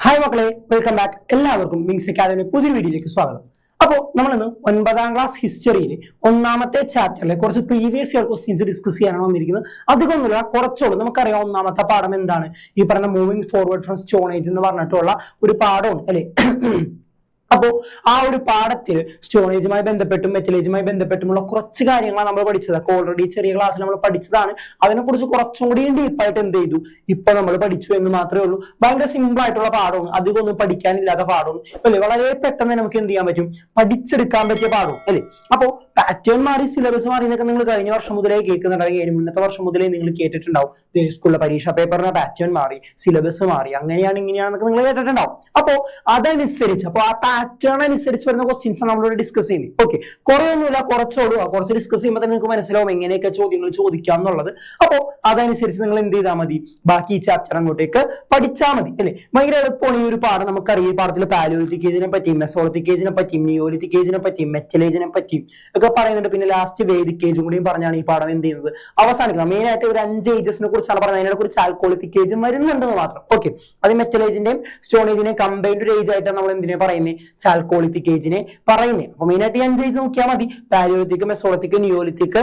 Hi മക്കളെ, welcome back. എല്ലാവർക്കും wings academy പുതിയൊരു വീഡിയോയിലേക്ക് സ്വാഗതം. അപ്പോൾ നമ്മളിന്ന് 9ാം ക്ലാസ് ഹിസ്റ്ററിയിൽ ഒന്നാമത്തെ ചാപ്റ്ററിലെ കുറച്ച് പ്രീവിയസ് ഇയർ ക്വസ്റ്റ്യൻസ് ഡിസ്കസ് ചെയ്യാനാണ് വന്നിരിക്കുന്നത്. അധികമൊന്നുമില്ല, കുറച്ചോളൂ. നമുക്കറിയാം ഒന്നാമത്തെ പാഠം എന്താണ്, ഈ പറഞ്ഞ moving forward from stone age എന്ന് പറഞ്ഞിട്ടുള്ള ഒരു പാഠമാണ് അല്ലെ. അപ്പോ ആ ഒരു പാഠത്തിൽ സ്റ്റോൺ ഏജുമായി ബന്ധപ്പെട്ടും മെറ്റൽ ഏജുമായി ബന്ധപ്പെട്ടുമുള്ള കുറച്ച് കാര്യങ്ങളാണ് നമ്മൾ പഠിച്ചത്. ഓൾറെഡി ചെറിയ ക്ലാസ്സിൽ നമ്മൾ പഠിച്ചതാണ്. അതിനെക്കുറിച്ച് കുറച്ചും കൂടി ഡീപ്പായിട്ട് എന്ത് ചെയ്തു, ഇപ്പൊ നമ്മൾ പഠിച്ചു എന്ന് മാത്രമേ ഉള്ളൂ. ഭയങ്കര സിമ്പിൾ ആയിട്ടുള്ള പാഠമാണ്, അധികം ഒന്നും പഠിക്കാനില്ലാത്ത പാഠമാണ് അല്ലെ. വളരെ പെട്ടെന്ന് നമുക്ക് എന്ത് ചെയ്യാൻ പറ്റും, പഠിച്ചെടുക്കാൻ പറ്റിയ പാഠവും അല്ലെ. അപ്പോ പാറ്റേൺ മാറി സിലബസ് മാറി എന്നൊക്കെ നിങ്ങൾ കഴിഞ്ഞ വർഷം മുതലേ കേൾക്കുന്നുണ്ടെങ്കിൽ മുന്നത്തെ വർഷം മുതലേ നിങ്ങൾ കേട്ടിട്ടുണ്ടാവും. സ്കൂളിലെ പരീക്ഷാ പേപ്പറിന്റെ പാറ്റേൺ മാറി, സിലബസ് മാറി, അങ്ങനെയാണ് ഇങ്ങനെയാണെന്നൊക്കെ നിങ്ങൾ കേട്ടിട്ടുണ്ടാവും. അപ്പോ അതനുസരിച്ച് അപ്പൊ ആ പാറ്റേൺ അനുസരിച്ച് വരുന്ന ക്വസ്റ്റ്യൻസ് നമ്മളോട് ഡിസ്കസ് ചെയ്യുന്നത്. ഓക്കെ, കുറെ ഒന്നുമില്ല, കുറച്ചോളൂ. കുറച്ച് ഡിസ്കസ് ചെയ്യുമ്പോൾ തന്നെ നിങ്ങൾക്ക് മനസ്സിലാവും എങ്ങനെയൊക്കെ ചോദ്യങ്ങൾ ചോദിക്കാം എന്നുള്ളത്. അപ്പോ അതനുസരിച്ച് നിങ്ങൾ എന്ത് ചെയ്താൽ മതി, ബാക്കി ഈ ചാപ്റ്റർ അങ്ങോട്ടേക്ക് പഠിച്ചാൽ മതി അല്ലെ. ഭയങ്കര എളുപ്പമാണ് ഈ ഒരു പാഠം. നമുക്കറിയാം ഈ പാഠത്തിൽ പാലിയോലിത്തിക് ഏജിനെ പറ്റിയും മെസോളിത്തിക് ഏജിനെ പറ്റിയും നിയോലിത്തിക് ഏജിനെ പറ്റിയും മെറ്റൽ ഏജിനെ പറ്റിയും ഒക്കെ പറയുന്നുണ്ട്. പിന്നെ ലാസ്റ്റ് വേദിക് ഏജും കൂടിയും പറഞ്ഞാണ് ഈ പാഠം എന്ത് ചെയ്യുന്നത് അവസാനിക്കുന്നത്. മെയിൻ ആയിട്ട് ഒരു 5 ഏജസിനെ കുറിച്ചാണ് പറയുന്നത്. അതിനെ കുറിച്ച് ആൽക്കോളിത്തിക് ഏജും വരുന്നുണ്ടെന്ന് മാത്രം. ഓക്കെ, അത് മെറ്റൽ ഏജിന്റെയും സ്റ്റോൺ ഏജിന്റെയും കമ്പൈൻഡ് ഒരു ഏജ് ആയിട്ടാണ് നമ്മൾ എന്തിനെ പറയുന്നത്, ചാൽക്കോളിത്തിക് ഏജിനെ പറയുന്നത്. അപ്പൊ മെയിൻ ആയിട്ട് ഈ 5 ഏജ് നോക്കിയാൽ മതി. Paleolithic, mesolithic, neolithic,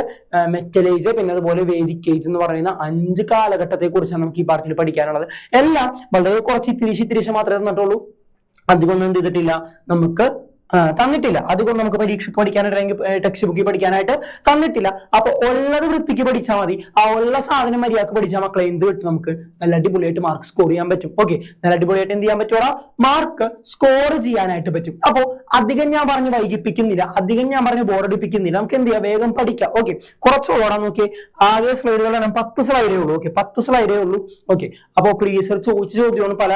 metal age, പിന്നെ അതുപോലെ വേദിക് ഏജ് എന്ന് പറയുന്ന 5 കാലഘട്ടത്തെ കുറിച്ചാണ് നമുക്ക് ഈ പാഠത്തിൽ പഠിക്കാനുള്ളത്. എല്ലാം വളരെ കുറച്ച് തിരിച്ച് മാത്രമേ തന്നിട്ടുള്ളൂ. അധികം ഒന്നും എന്ത് ചെയ്തിട്ടില്ല, നമുക്ക് തന്നിട്ടില്ല. അതുകൊണ്ട് നമുക്ക് പരീക്ഷയ്ക്ക് പഠിക്കാനായിട്ട് അല്ലെങ്കിൽ ടെക്സ്റ്റ് ബുക്കിൽ പഠിക്കാനായിട്ട് തന്നിട്ടില്ല. അപ്പൊ ഉള്ളത് വൃത്തിക്ക് പഠിച്ചാൽ മതി. ആ ഉള്ള സാധനം മര്യാദക്ക് പഠിച്ചാൽ മക്കളെ എന്ത് കിട്ടും, നമുക്ക് നല്ല അടിപൊളിയായിട്ട് മാർക്ക് സ്കോർ ചെയ്യാൻ പറ്റും. ഓക്കെ, നല്ല അടിപൊളിയായിട്ട് എന്ത് ചെയ്യാൻ പറ്റൂടാ, മാർക്ക് സ്കോർ ചെയ്യാനായിട്ട് പറ്റും. അപ്പോ അധികം ഞാൻ പറഞ്ഞ് വൈകിപ്പിക്കുന്നില്ല, അധികം ഞാൻ പറഞ്ഞ് ബോറടിപ്പിക്കുന്നില്ല. നമുക്ക് എന്ത് ചെയ്യാം, വേഗം പഠിക്കാം. ഓക്കെ, കുറച്ച് ഓടാൻ നോക്കിയേ. ആകെ സ്ലൈഡുകൾ 10 സ്ലൈഡേ ഉള്ളൂ. ഓക്കെ, 10 സ്ലൈഡേ ഉള്ളൂ. ഓക്കെ, അപ്പൊ പ്രീവിയസ് ഇയർ ചോദിച്ച ചോദ്യമാണ്, പല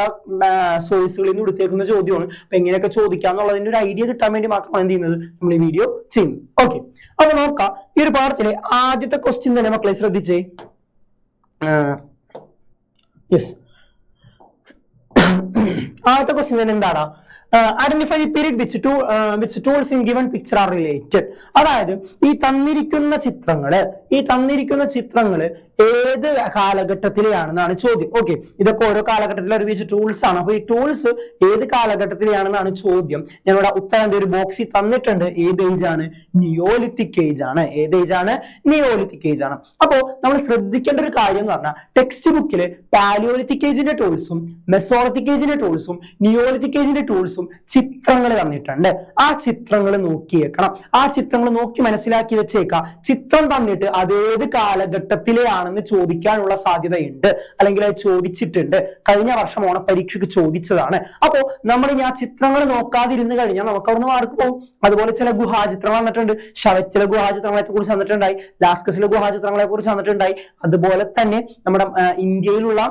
സോഴ്സുകളിൽ നിന്ന് എടുത്തേക്കുന്ന ചോദ്യമാണ്. അപ്പൊ എങ്ങനെയൊക്കെ ചോദിക്കാന്നുള്ളതിന്റെ ഒരു ഐഡിയ കിട്ടാൻ വേണ്ടി മാത്രമാണ് എന്ത് ചെയ്യുന്നത്, നമ്മൾ ഈ വീഡിയോ ചെയ്യുന്നത്. ഓക്കെ, അപ്പൊ നോക്കാം. ഈ ഒരു പാഠത്തിലെ ആദ്യത്തെ ക്വസ്റ്റ്യൻ തന്നെ മക്കളെ ശ്രദ്ധിച്ചേ. യെസ്, ആദ്യത്തെ ക്വസ്റ്റ്യൻ തന്നെ എന്താണ്, identify the period which tools in given picture are related. അതായത് ഈ തന്നിരിക്കുന്ന ചിത്രങ്ങള് ഏത് കാലഘട്ടത്തിലെയാണെന്നാണ് ചോദ്യം. ഓക്കെ, ഇതൊക്കെ ഓരോ കാലഘട്ടത്തിലെ ഉപയോഗിച്ച ടൂൾസ് ആണ്. അപ്പൊ ഈ ടൂൾസ് ഏത് കാലഘട്ടത്തിലെയാണെന്നാണ് ചോദ്യം. ഞങ്ങളുടെ ഉത്തരം ഒരു ബോക്സിൽ തന്നിട്ടുണ്ട്. ഏത് ഏജ് ആണ്, നിയോലിത്തിക് ഏജ് ആണ്. ഏത് ഏജ് ആണ്, നിയോലിത്തിക് ഏജ് ആണ്. അപ്പോ നമ്മൾ ശ്രദ്ധിക്കേണ്ട ഒരു കാര്യം എന്ന് പറഞ്ഞാൽ ടെക്സ്റ്റ് ബുക്കില് പാലിയോലിത്തിക് ഏജിന്റെ ടൂൾസും മെസോളിത്തിക് ഏജിന്റെ ടൂൾസും നിയോലിത്തിക് ഏജിന്റെ ടൂൾസും ചിത്രങ്ങൾ തന്നിട്ടുണ്ട്. ആ ചിത്രങ്ങൾ നോക്കിയേക്കണം. ആ ചിത്രങ്ങൾ നോക്കി മനസ്സിലാക്കി വെച്ചേക്കാം. ചിത്രം തന്നിട്ട് അതേത് കാലഘട്ടത്തിലെയാണെന്ന് ചോദിക്കാനുള്ള സാധ്യതയുണ്ട്, അല്ലെങ്കിൽ അത് ചോദിച്ചിട്ടുണ്ട്. കഴിഞ്ഞ വർഷം ഓണപരീക്ഷയ്ക്ക് ചോദിച്ചതാണ്. അപ്പോ നമ്മൾ ഇനി ആ ചിത്രങ്ങൾ നോക്കാതിരുന്ന് കഴിഞ്ഞാൽ നമുക്ക് അവിടുന്ന് മാർക്ക് പോകും. അതുപോലെ ചില ഗുഹാചിത്രങ്ങൾ വന്നിട്ടുണ്ട്. ഷവറ്റിലെ ഗുഹാചിത്രങ്ങളെ കുറിച്ച് വന്നിട്ടുണ്ടായി, ലാസ്കസിലെ ഗുഹാചിത്രങ്ങളെ കുറിച്ച് വന്നിട്ടുണ്ടായി. അതുപോലെ തന്നെ നമ്മുടെ ഇന്ത്യയിലുള്ള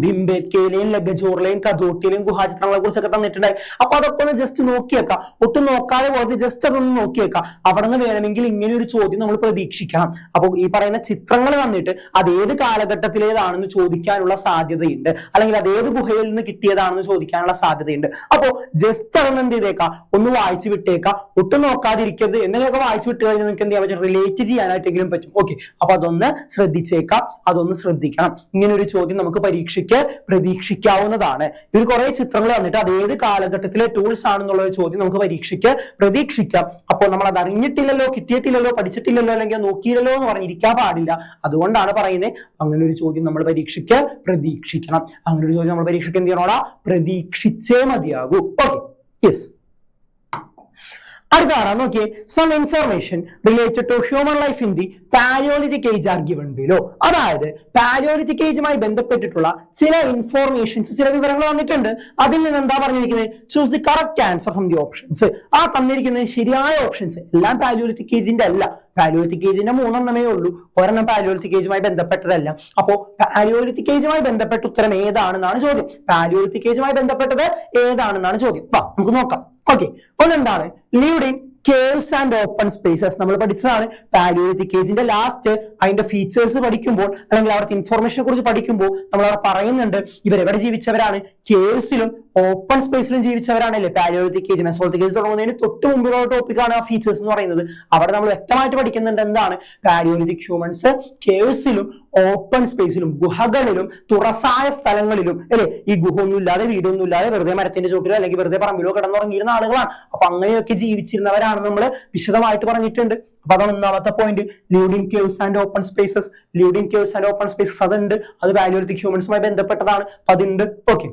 ഭിംബേക്കയിലെയും ലഗജോറിലെയും കദോട്ടിയിലെയും ഗുഹാചിത്രങ്ങളെ കുറിച്ചൊക്കെ തന്നിട്ടുണ്ടായി. അപ്പൊ അതൊക്കെ ഒന്ന് ജസ്റ്റ് നോക്കിയേക്കാം. ഒട്ടും നോക്കാതെ പോയത് ജസ്റ്റ് അതൊന്ന് നോക്കിയേക്കാം. അവിടെ നിന്ന് വേണമെങ്കിൽ ഇങ്ങനെ ഒരു ചോദ്യം നമ്മൾ പ്രതീക്ഷിക്കണം. അപ്പൊ ഈ പറയുന്ന ചിത്രങ്ങൾ തന്നിട്ട് അതേത് കാലഘട്ടത്തിലേതാണെന്ന് ചോദിക്കാനുള്ള സാധ്യതയുണ്ട്, അല്ലെങ്കിൽ അതേത് ഗുഹയിൽ നിന്ന് കിട്ടിയതാണെന്ന് ചോദിക്കാനുള്ള സാധ്യതയുണ്ട്. അപ്പോ ജസ്റ്റ് അതൊന്ന് എന്ത് ചെയ്തേക്കാം, ഒന്ന് വായിച്ചു വിട്ടേക്കാം. ഒട്ടും നോക്കാതിരിക്കരുത്. എന്തെങ്കിലുമൊക്കെ വായിച്ചു വിട്ട് കഴിഞ്ഞാൽ നിങ്ങൾക്ക് എന്ത് ചെയ്യാൻ പറ്റും, റിലേറ്റ് ചെയ്യാനായിട്ടെങ്കിലും പറ്റും. ഓക്കെ, അപ്പൊ അതൊന്ന് ശ്രദ്ധിച്ചേക്കാം, അതൊന്ന് ശ്രദ്ധിക്കണം. ഇങ്ങനെ ഒരു ചോദ്യം നമുക്ക് പ്രതീക്ഷിക്കാവുന്നതാണ്. ഇതിൽ കുറെ ചിത്രങ്ങൾ വന്നിട്ട് അതേത് കാലഘട്ടത്തിലെ ടൂൾസ് ആണെന്നുള്ള ഒരു ചോദ്യം നമുക്ക് പരീക്ഷയ്ക്ക് പ്രതീക്ഷിക്കാം. അപ്പോൾ നമ്മൾ അത് അറിഞ്ഞിട്ടില്ലല്ലോ, കിട്ടിയിട്ടില്ലല്ലോ, പഠിച്ചിട്ടില്ലല്ലോ, അല്ലെങ്കിൽ നോക്കിയില്ലല്ലോ എന്ന് പറഞ്ഞിരിക്കാൻ പാടില്ല. അതുകൊണ്ടാണ് പറയുന്നത് അങ്ങനെ ഒരു ചോദ്യം നമ്മൾ പരീക്ഷയ്ക്ക് പ്രതീക്ഷിക്കണം. അങ്ങനെ ഒരു ചോദ്യം നമ്മൾ പരീക്ഷയ്ക്ക് എന്ത് ചെയ്യണോടാ, പ്രതീക്ഷിച്ചേ മതിയാകൂ. Okay, yes. അടുത്താണ് നോക്കിയേ, some information related to human life in the paleolithic age are given below. അതായത് പാലിയോലിത്തിക് ഏജുമായി ബന്ധപ്പെട്ടിട്ടുള്ള ചില ഇൻഫോർമേഷൻസ്, ചില വിവരങ്ങൾ വന്നിട്ടുണ്ട്. അതിൽ നിന്ന് എന്താ പറഞ്ഞിരിക്കുന്നത്, choose the correct answer from the options. ആ തന്നിരിക്കുന്ന ശരിയായ ഓപ്ഷൻസ് എല്ലാം പാലിയോലിത്തിക് ഏജിന്റെ അല്ല. പാലിയോലിത്തിക് ഏജിന്റെ 3 എണ്ണമേ ഉള്ളൂ. ഒരെണ്ണം പാലിയോലിത്തിക് ഏജുമായി ബന്ധപ്പെട്ടതല്ല. അപ്പോ പാലിയോലിത്തിക് ഏജുമായി ബന്ധപ്പെട്ട ഉത്തരം ഏതാണെന്നാണ് ചോദ്യം. പാലിയോലിത്തിക് ഏജുമായി ബന്ധപ്പെട്ടത് ഏതാണെന്നാണ് ചോദ്യം. നമുക്ക് നോക്കാം. ഓക്കെ, ഒന്നെന്താണ്, lived in caves and open spaces. നമ്മൾ പഠിച്ചതാണ്. പാലിയോലിത്തിക് ഏജിന്റെ ലാസ്റ്റ് അതിന്റെ ഫീച്ചേഴ്സ് പഠിക്കുമ്പോൾ അല്ലെങ്കിൽ അവിടുത്തെ ഇൻഫോർമേഷനെ കുറിച്ച് പഠിക്കുമ്പോൾ നമ്മൾ അവിടെ പറയുന്നുണ്ട് ഇവരെവിടെ ജീവിച്ചവരാണ്, കേവ്സിലും ഓപ്പൺ സ്പേസിലും ജീവിച്ചവരാണല്ലേ പാലിയോലിത്തിക് ഏജ്. മെസോളിത്തിക് ഏജ് തുടങ്ങുന്നതിന് തൊട്ട് മുമ്പിലുള്ള ടോപ്പിക്കാണ് ആ ഫീച്ചേഴ്സ് എന്ന് പറയുന്നത്. അവിടെ നമ്മൾ വ്യക്തമായിട്ട് പഠിക്കുന്നുണ്ട് എന്താണ് പാലിയോലിത്തിക് ഹ്യൂമൻസ് കേവ്സിലും ഓപ്പൺ സ്പേസിലും ഗുഹകളിലും തുറസായ സ്ഥലങ്ങളിലും അല്ലെ ഈ ഗുഹൊന്നും ഇല്ലാതെ വീടൊന്നും ഇല്ലാതെ വെറുതെ മരത്തിന്റെ ചോട്ടിലോ അല്ലെങ്കിൽ വെറുതെ പറമ്പിലോ കിടന്നുറങ്ങിയിരുന്ന ആളുകളാണ്. അപ്പൊ അങ്ങനെയൊക്കെ ജീവിച്ചിരുന്നവരാണ് നമ്മൾ വിശദമായിട്ട് പറഞ്ഞിട്ടുണ്ട്. അപ്പൊ അതാണ് ഒന്നാമത്തെ point. Lived in caves and open spaces. Lived in caves and open spaces അതുണ്ട്, അത് പാലിയോലിത്തിക് ഹ്യൂമൻസുമായി ബന്ധപ്പെട്ടതാണ്, അതുണ്ട്. ഓക്കെ,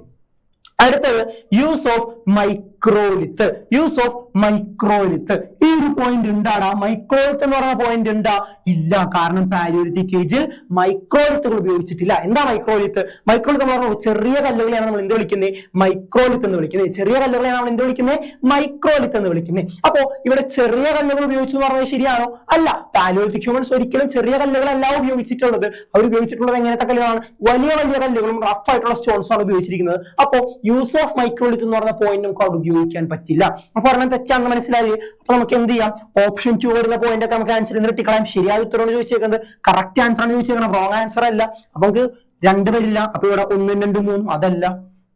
അടുത്തത് യൂസ് ഓഫ് മൈക്രോലിത്ത്. യൂസ് ഓഫ് മൈക്രോലിത്ത്, ഈ ഒരു പോയിന്റ് ഉണ്ടാടാ. മൈക്രോലിത്ത് എന്ന് പറയുന്ന പോയിന്റ് ഉണ്ടാ? ഇല്ല, കാരണം പാലിയോലിത്തിക് ഏജിൽ മൈക്രോലിത്തുകൾ ഉപയോഗിച്ചിട്ടില്ല. എന്താ മൈക്രോലിത്ത്? മൈക്രോലിത്ത് എന്ന് പറഞ്ഞാൽ ചെറിയ കല്ലുകളെയാണ് നമ്മൾ എന്ത് വിളിക്കുന്നത്? മൈക്രോലിത്ത് എന്ന് വിളിക്കുന്നത്. ചെറിയ കല്ലുകളെയാണ് നമ്മൾ എന്ത് വിളിക്കുന്നത്? മൈക്രോലിത്ത് എന്ന് വിളിക്കുന്നത്. അപ്പോ ഇവിടെ ചെറിയ കല്ലുകൾ ഉപയോഗിച്ചു എന്ന് പറഞ്ഞത് ശരിയാണോ? അല്ല. പാലിയോലിത്തിക് ഹ്യൂമൻസ് ഒരിക്കലും ചെറിയ കല്ലുകളല്ല ഉപയോഗിച്ചിട്ടുള്ളത്. അവർ ഉപയോഗിച്ചിട്ടുള്ളത് എങ്ങനത്തെ കല്ലുകളാണ്? വലിയ വലിയ കല്ലുകളും റഫ് ആയിട്ടുള്ള സ്റ്റോൺസും ആണ് ഉപയോഗിച്ചിരിക്കുന്നത്. അപ്പോ യൂസ് ഓഫ് മൈക്രോലിത്ത് എന്ന് പറഞ്ഞ പോയിന്റ് നമുക്ക് അവിടെ ഉപയോഗിക്കാൻ പറ്റില്ല. അപ്പൊ പറഞ്ഞാൽ തെറ്റാണെന്ന് മനസ്സിലായി. അപ്പൊ നമുക്ക് എന്ത് ചെയ്യാം? ഓപ്ഷൻ 2 വരുന്ന പോയിന്റ് ഒക്കെ നമുക്ക് ആൻസർ ചെയ്ത് കിട്ടിക്കളയാം. ശരിയായ ഉത്തരവാണ് ചോദിച്ചേക്കുന്നത്, കറക്റ്റ് ആൻസർ ആണ് ചോദിച്ചേക്കുന്നത്, റോങ് ആൻസർ അല്ല. അപ്പൊ നമുക്ക് 2 വരില്ല. അപ്പൊ ഇവിടെ 1, 2, 3 അതല്ല,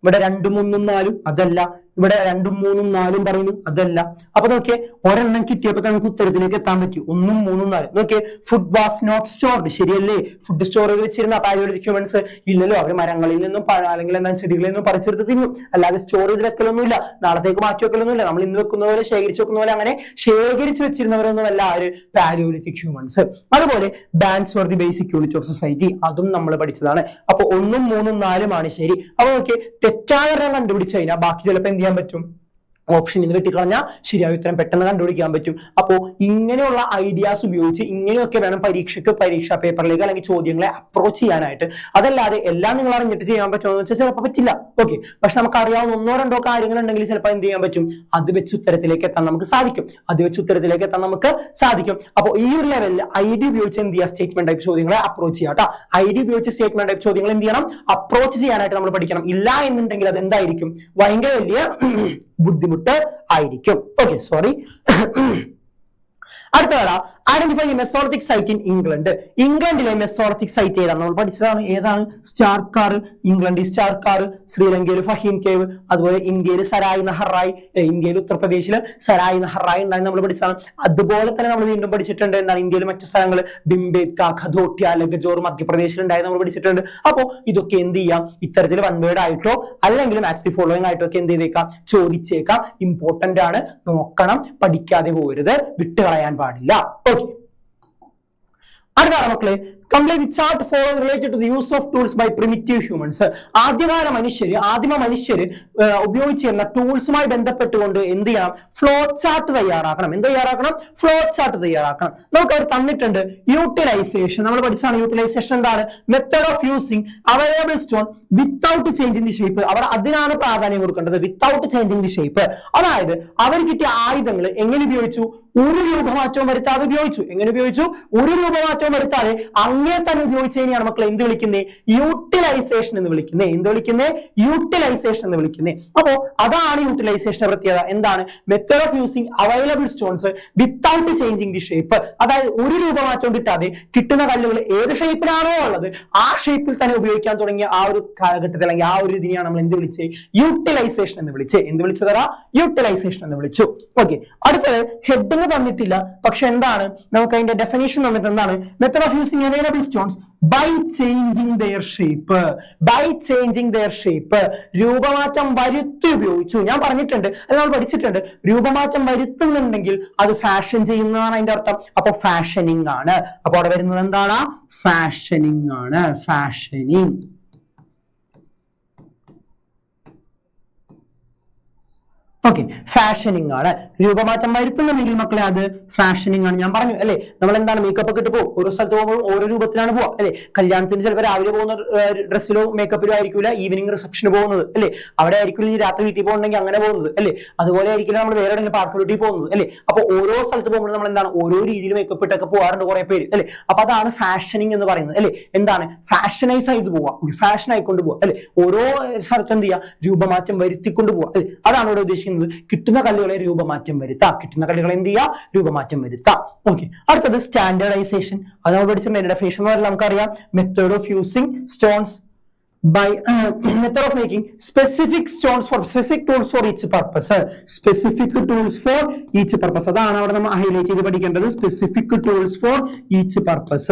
ഇവിടെ 2, 3, 4 അതല്ല, ഇവിടെ 2, 3, 4 പറയുന്നു അതല്ല. അപ്പൊ നോക്കിയേ, ഒരെണ്ണം കിട്ടിയപ്പോ നമുക്ക് ഉത്തരത്തിലേക്ക് എത്താൻ പറ്റും. 1, 3, 4. നോക്കിയേ, ഫുഡ് വാസ് നോട്ട് സ്റ്റോർഡ്. ശരിയല്ലേ? ഫുഡ് സ്റ്റോർ ചെയ്ത് വെച്ചിരുന്ന പാലിയോലിത്തിക് ഹ്യൂമൻസ് ഇല്ലല്ലോ. അവർ മരങ്ങളിൽ നിന്നും അല്ലെങ്കിൽ എന്താ ചെടികളിൽ നിന്നും പറിച്ചെടുത്ത് തിന്നും, അല്ലാതെ സ്റ്റോർ ചെയ്ത് വെക്കലൊന്നുമില്ല, നാളത്തേക്ക് മാറ്റി വെക്കലൊന്നുമില്ല. നമ്മൾ ഇന്ന് വെക്കുന്ന പോലെ ശേഖരിച്ച് വെക്കുന്ന പോലെ അങ്ങനെ ശേഖരിച്ച് വെച്ചിരുന്നവരൊന്നുമല്ല ആര്? Paleolithic humans. അതുപോലെ bands for the basic unit of society, അതും നമ്മൾ പഠിച്ചതാണ്. അപ്പൊ 1, 3, 4 ആണ് ശരി. അപ്പൊ നോക്കിയേ, തെറ്റായ കണ്ടുപിടിച്ചു കഴിഞ്ഞാൽ ബാക്കി ചിലപ്പോൾ എന്ത് ചെയ്യാൻ പറ്റും? ഓപ്ഷൻ ഇന്ന് വെട്ടിക്കളഞ്ഞാൽ ശരിയായ ഉത്തരം പെട്ടെന്ന് കണ്ടുപിടിക്കാൻ പറ്റും. അപ്പോ ഇങ്ങനെയുള്ള ഐഡിയാസ് ഉപയോഗിച്ച് ഇങ്ങനെയൊക്കെ വേണം പരീക്ഷാ പേപ്പറിലേക്ക് അല്ലെങ്കിൽ ചോദ്യങ്ങളെ അപ്രോച്ച് ചെയ്യാനായിട്ട്. അതല്ലാതെ എല്ലാം നിങ്ങൾ അറിഞ്ഞിട്ട് ചെയ്യാൻ പറ്റുമോ എന്ന് വെച്ചാൽ ചിലപ്പോൾ പറ്റില്ല. ഓക്കെ, പക്ഷെ നമുക്ക് അറിയാവുന്ന 1, 2 കാര്യങ്ങൾ ഉണ്ടെങ്കിൽ ചിലപ്പോൾ എന്ത് ചെയ്യാൻ പറ്റും? അത് വെച്ച് ഉത്തരത്തിലേക്ക് എത്താൻ നമുക്ക് സാധിക്കും. അപ്പോൾ ഈ ഒരു ലെവലിൽ ഐഡി ഉപയോഗിച്ച് എന്ത് ചെയ്യുക? സ്റ്റേറ്റ്മെന്റ് ടൈപ്പ് ചോദ്യങ്ങളെ അപ്രോച്ച് ചെയ്യാം കേട്ടോ. ഐഡി ഉപയോഗിച്ച് സ്റ്റേറ്റ്മെന്റ് ടൈപ്പ് ചോദ്യങ്ങൾ എന്ത് ചെയ്യണം? അപ്രോച്ച് ചെയ്യാനായിട്ട് നമ്മൾ പഠിക്കണം. ഇല്ല എന്നുണ്ടെങ്കിൽ അത് എന്തായിരിക്കും? ഭയങ്കര വലിയ ബുദ്ധിമുട്ട് ആയിരിക്കും. Okay, sorry. അടുത്തതാ identify mesolithic site in England. ഇംഗ്ലണ്ടിലെ മെസോളിത്തിക് സൈറ്റ് ഏതാണ്? നമ്മൾ പഠിച്ചതാണ്. ഏതാണ്? സ്റ്റാർക്കാർ. ഇംഗ്ലണ്ടിൽ സ്റ്റാർക്കാർ, ശ്രീലങ്കയിൽ ഫഹീം കേവ്, അതുപോലെ ഇന്ത്യയിൽ സരായ് നഹറായ്, ഇന്ത്യയിൽ ഉത്തർപ്രദേശിൽ സരായ് നഹറായ് ഉണ്ടായി നമ്മൾ പഠിച്ചതാണ്. അതുപോലെ തന്നെ നമ്മൾ വീണ്ടും പഠിച്ചിട്ടുണ്ട് എന്താണ്? ഇന്ത്യയിൽ മറ്റു സ്ഥലങ്ങൾ ബിംബേത്ക, ഖദോട്ട്യ, ലഗജോർ മധ്യപ്രദേശിൽ ഉണ്ടായി നമ്മൾ പഠിച്ചിട്ടുണ്ട്. അപ്പോ ഇതൊക്കെ എന്ത് ചെയ്യാം? ഇത്തരത്തിൽ വൺ വേർഡ് ആയിട്ടോ അല്ലെങ്കിൽ മാച്ച് ദി ഫോളോയിങ് ആയിട്ടോ ഒക്കെ എന്ത് ചെയ്തേക്കാം? ചോദിച്ചേക്കാം. ഇമ്പോർട്ടന്റ് ആണ്, നോക്കണം, പഠിക്കാതെ പോകരുത്, വിട്ടുകളയാൻ പാടില്ല. ഓക്കെ, അടുത്ത മക്കളെ, complete the chart following related to the use of tools by primitive humans. ആദിമ മനുഷ്യര് ഉപയോഗിച്ചിരുന്ന ടൂൾസുമായി ബന്ധപ്പെട്ടുകൊണ്ട് എന്ത് ചെയ്യണം? ഫ്ലോ ചാർട്ട് തയ്യാറാക്കണം. എന്ത് തയ്യാറാക്കണം? ഫ്ലോ ചാർട്ട് തയ്യാറാക്കണം. നമുക്ക് അവർ തന്നിട്ടുണ്ട് യൂട്ടിലൈസേഷൻ. നമ്മൾ പഠിച്ചതാണ് യൂട്ടിലൈസേഷൻ എന്താണ്? Method of using available stone without changing the shape. അവർ അതിനാണ് പ്രാധാന്യം കൊടുക്കേണ്ടത്, വിത്തൗട്ട് ചേഞ്ചിങ് ദി ഷേപ്പ്. അതായത് അവർ കിട്ടിയ ആയുധങ്ങൾ എങ്ങനെ ഉപയോഗിച്ചു? ഒരു രൂപമാറ്റവും വരുത്താതെ ഉപയോഗിച്ചു. എങ്ങനെ ഉപയോഗിച്ചു? ഒരു രൂപമാറ്റവും വരുത്താതെ അങ്ങനെ തന്നെ ഉപയോഗിച്ചതിനെയാണ് മക്കളെ എന്ത് വിളിക്കുന്നത്? യൂട്ടിലൈസേഷൻ എന്ന് വിളിക്കുന്നത്. എന്ത് വിളിക്കുന്നത്? യൂട്ടിലൈസേഷൻ എന്ന് വിളിക്കുന്നത്. അപ്പോ അതാണ് യൂട്ടിലൈസേഷന്റെ പ്രത്യേകത. എന്താണ്? Method of using available stones without changing the shape. അതായത് ഒരു രൂപമാറ്റവും കിട്ടാതെ കിട്ടുന്ന കല്ലുകൾ ഏത് ഷേപ്പിലാണോ ഉള്ളത് ആ ഷേപ്പിൽ തന്നെ ഉപയോഗിക്കാൻ തുടങ്ങിയ ആ ഒരു കാലഘട്ടത്തിൽ അല്ലെങ്കിൽ ആ ഒരു ഇതിനെയാണ് നമ്മൾ എന്ത് വിളിച്ചത്? യൂട്ടിലൈസേഷൻ എന്ന് വിളിച്ചത്. എന്ത് വിളിച്ചതാ? യൂട്ടിലൈസേഷൻ എന്ന് വിളിച്ചു. ഓക്കെ, അടുത്തത് ഹെഡിങ് തന്നിട്ടില്ല, പക്ഷെ എന്താണ് നമുക്ക് അതിന്റെ ഡെഫിനിഷൻ തന്നിട്ട് എന്താണ്? Method of using available stones by changing their shape. By changing their shape, രൂപമാറ്റം വരുത്തി ഉപയോഗിച്ചു. ഞാൻ പറഞ്ഞിട്ടുണ്ട്, അത് നമ്മൾ പഠിച്ചിട്ടുണ്ട്. രൂപമാറ്റം വരുത്തുന്നുണ്ടെങ്കിൽ അത് ഫാഷൻ ചെയ്യുന്നതാണ് അതിന്റെ അർത്ഥം. അപ്പൊ ഫാഷനിങ് ആണ്. അപ്പൊ അവിടെ വരുന്നത് എന്താണ്? ഫാഷനിങ് ആണ്. ഫാഷനിങ്. ഓക്കെ, ഫാഷനിങ് ആണ്. രൂപമാറ്റം വരുത്തുന്നുണ്ടെങ്കിൽ മക്കളെ അത് ഫാഷനിങ് ആണ്. ഞാൻ പറഞ്ഞു അല്ലെ, നമ്മൾ എന്താണ് മേക്കപ്പ് ഒക്കെ ഇട്ട് പോകും. ഓരോ സ്ഥലത്ത് പോകുമ്പോൾ ഓരോ രൂപത്തിലാണ് പോവുക അല്ലെ. കല്യാണത്തിന് ചിലപ്പോൾ രാവിലെ പോകുന്ന ഡ്രസ്സിലോ മേക്കപ്പിലോ ആയിരിക്കില്ല ഈവനിങ് റിസപ്ഷന് പോകുന്നത് അല്ലെ. അവിടെ ആയിരിക്കില്ല രാത്രി വീട്ടിൽ പോകുന്നുണ്ടെങ്കിൽ അങ്ങനെ പോകുന്നത് അല്ലെ. അതുപോലെ ആയിരിക്കില്ല നമ്മൾ വേറെ എവിടെയെങ്കിലും പാർക്കിലോട്ടി പോകുന്നത് അല്ലെ. അപ്പൊ ഓരോ സ്ഥലത്ത് പോകുമ്പോൾ നമ്മൾ എന്താണ് ഓരോ രീതിയിൽ മേക്കപ്പ് ഇട്ടൊക്കെ പോകാറുണ്ട് കുറെ പേര് അല്ലെ. അപ്പൊ അതാണ് ഫാഷനിങ് എന്ന് പറയുന്നത് അല്ലെ. എന്താണ്? ഫാഷനൈസ് ആയിട്ട് പോവാ, ഫാഷൻ ആയിക്കൊണ്ട് പോവാ അല്ലെ. ഓരോ സ്ഥലത്തും എന്ത് ചെയ്യുക? രൂപമാറ്റം വരുത്തിക്കൊണ്ട് പോവാ അല്ലെ. അതാണ് ഇവിടെ ഉദ്ദേശിക്കുന്നത്. കിട്ടുന്ന കല്ലുകളെ രൂപമാറ്റം വരുത്താം. കിട്ടുന്ന കല്ലുകളെ എന്ത് ചെയ്യുക? രൂപമാറ്റം വരുത്താം. ഓക്കെ, അടുത്തത് സ്റ്റാൻഡേർഡൈസേഷൻ. അത് നമ്മൾ പഠിച്ചിട്ടുണ്ട്. ഡെഫിനിഷൻ എന്ന് പറഞ്ഞാൽ നമുക്കറിയാം method of using stones by method of making specific tools for each purpose. Specific tools for each purpose. അതാണ് അവിടെ നമ്മൾ ഹൈലൈറ്റ് ചെയ്ത് പഠിക്കേണ്ടത്. Specific tools for each purpose.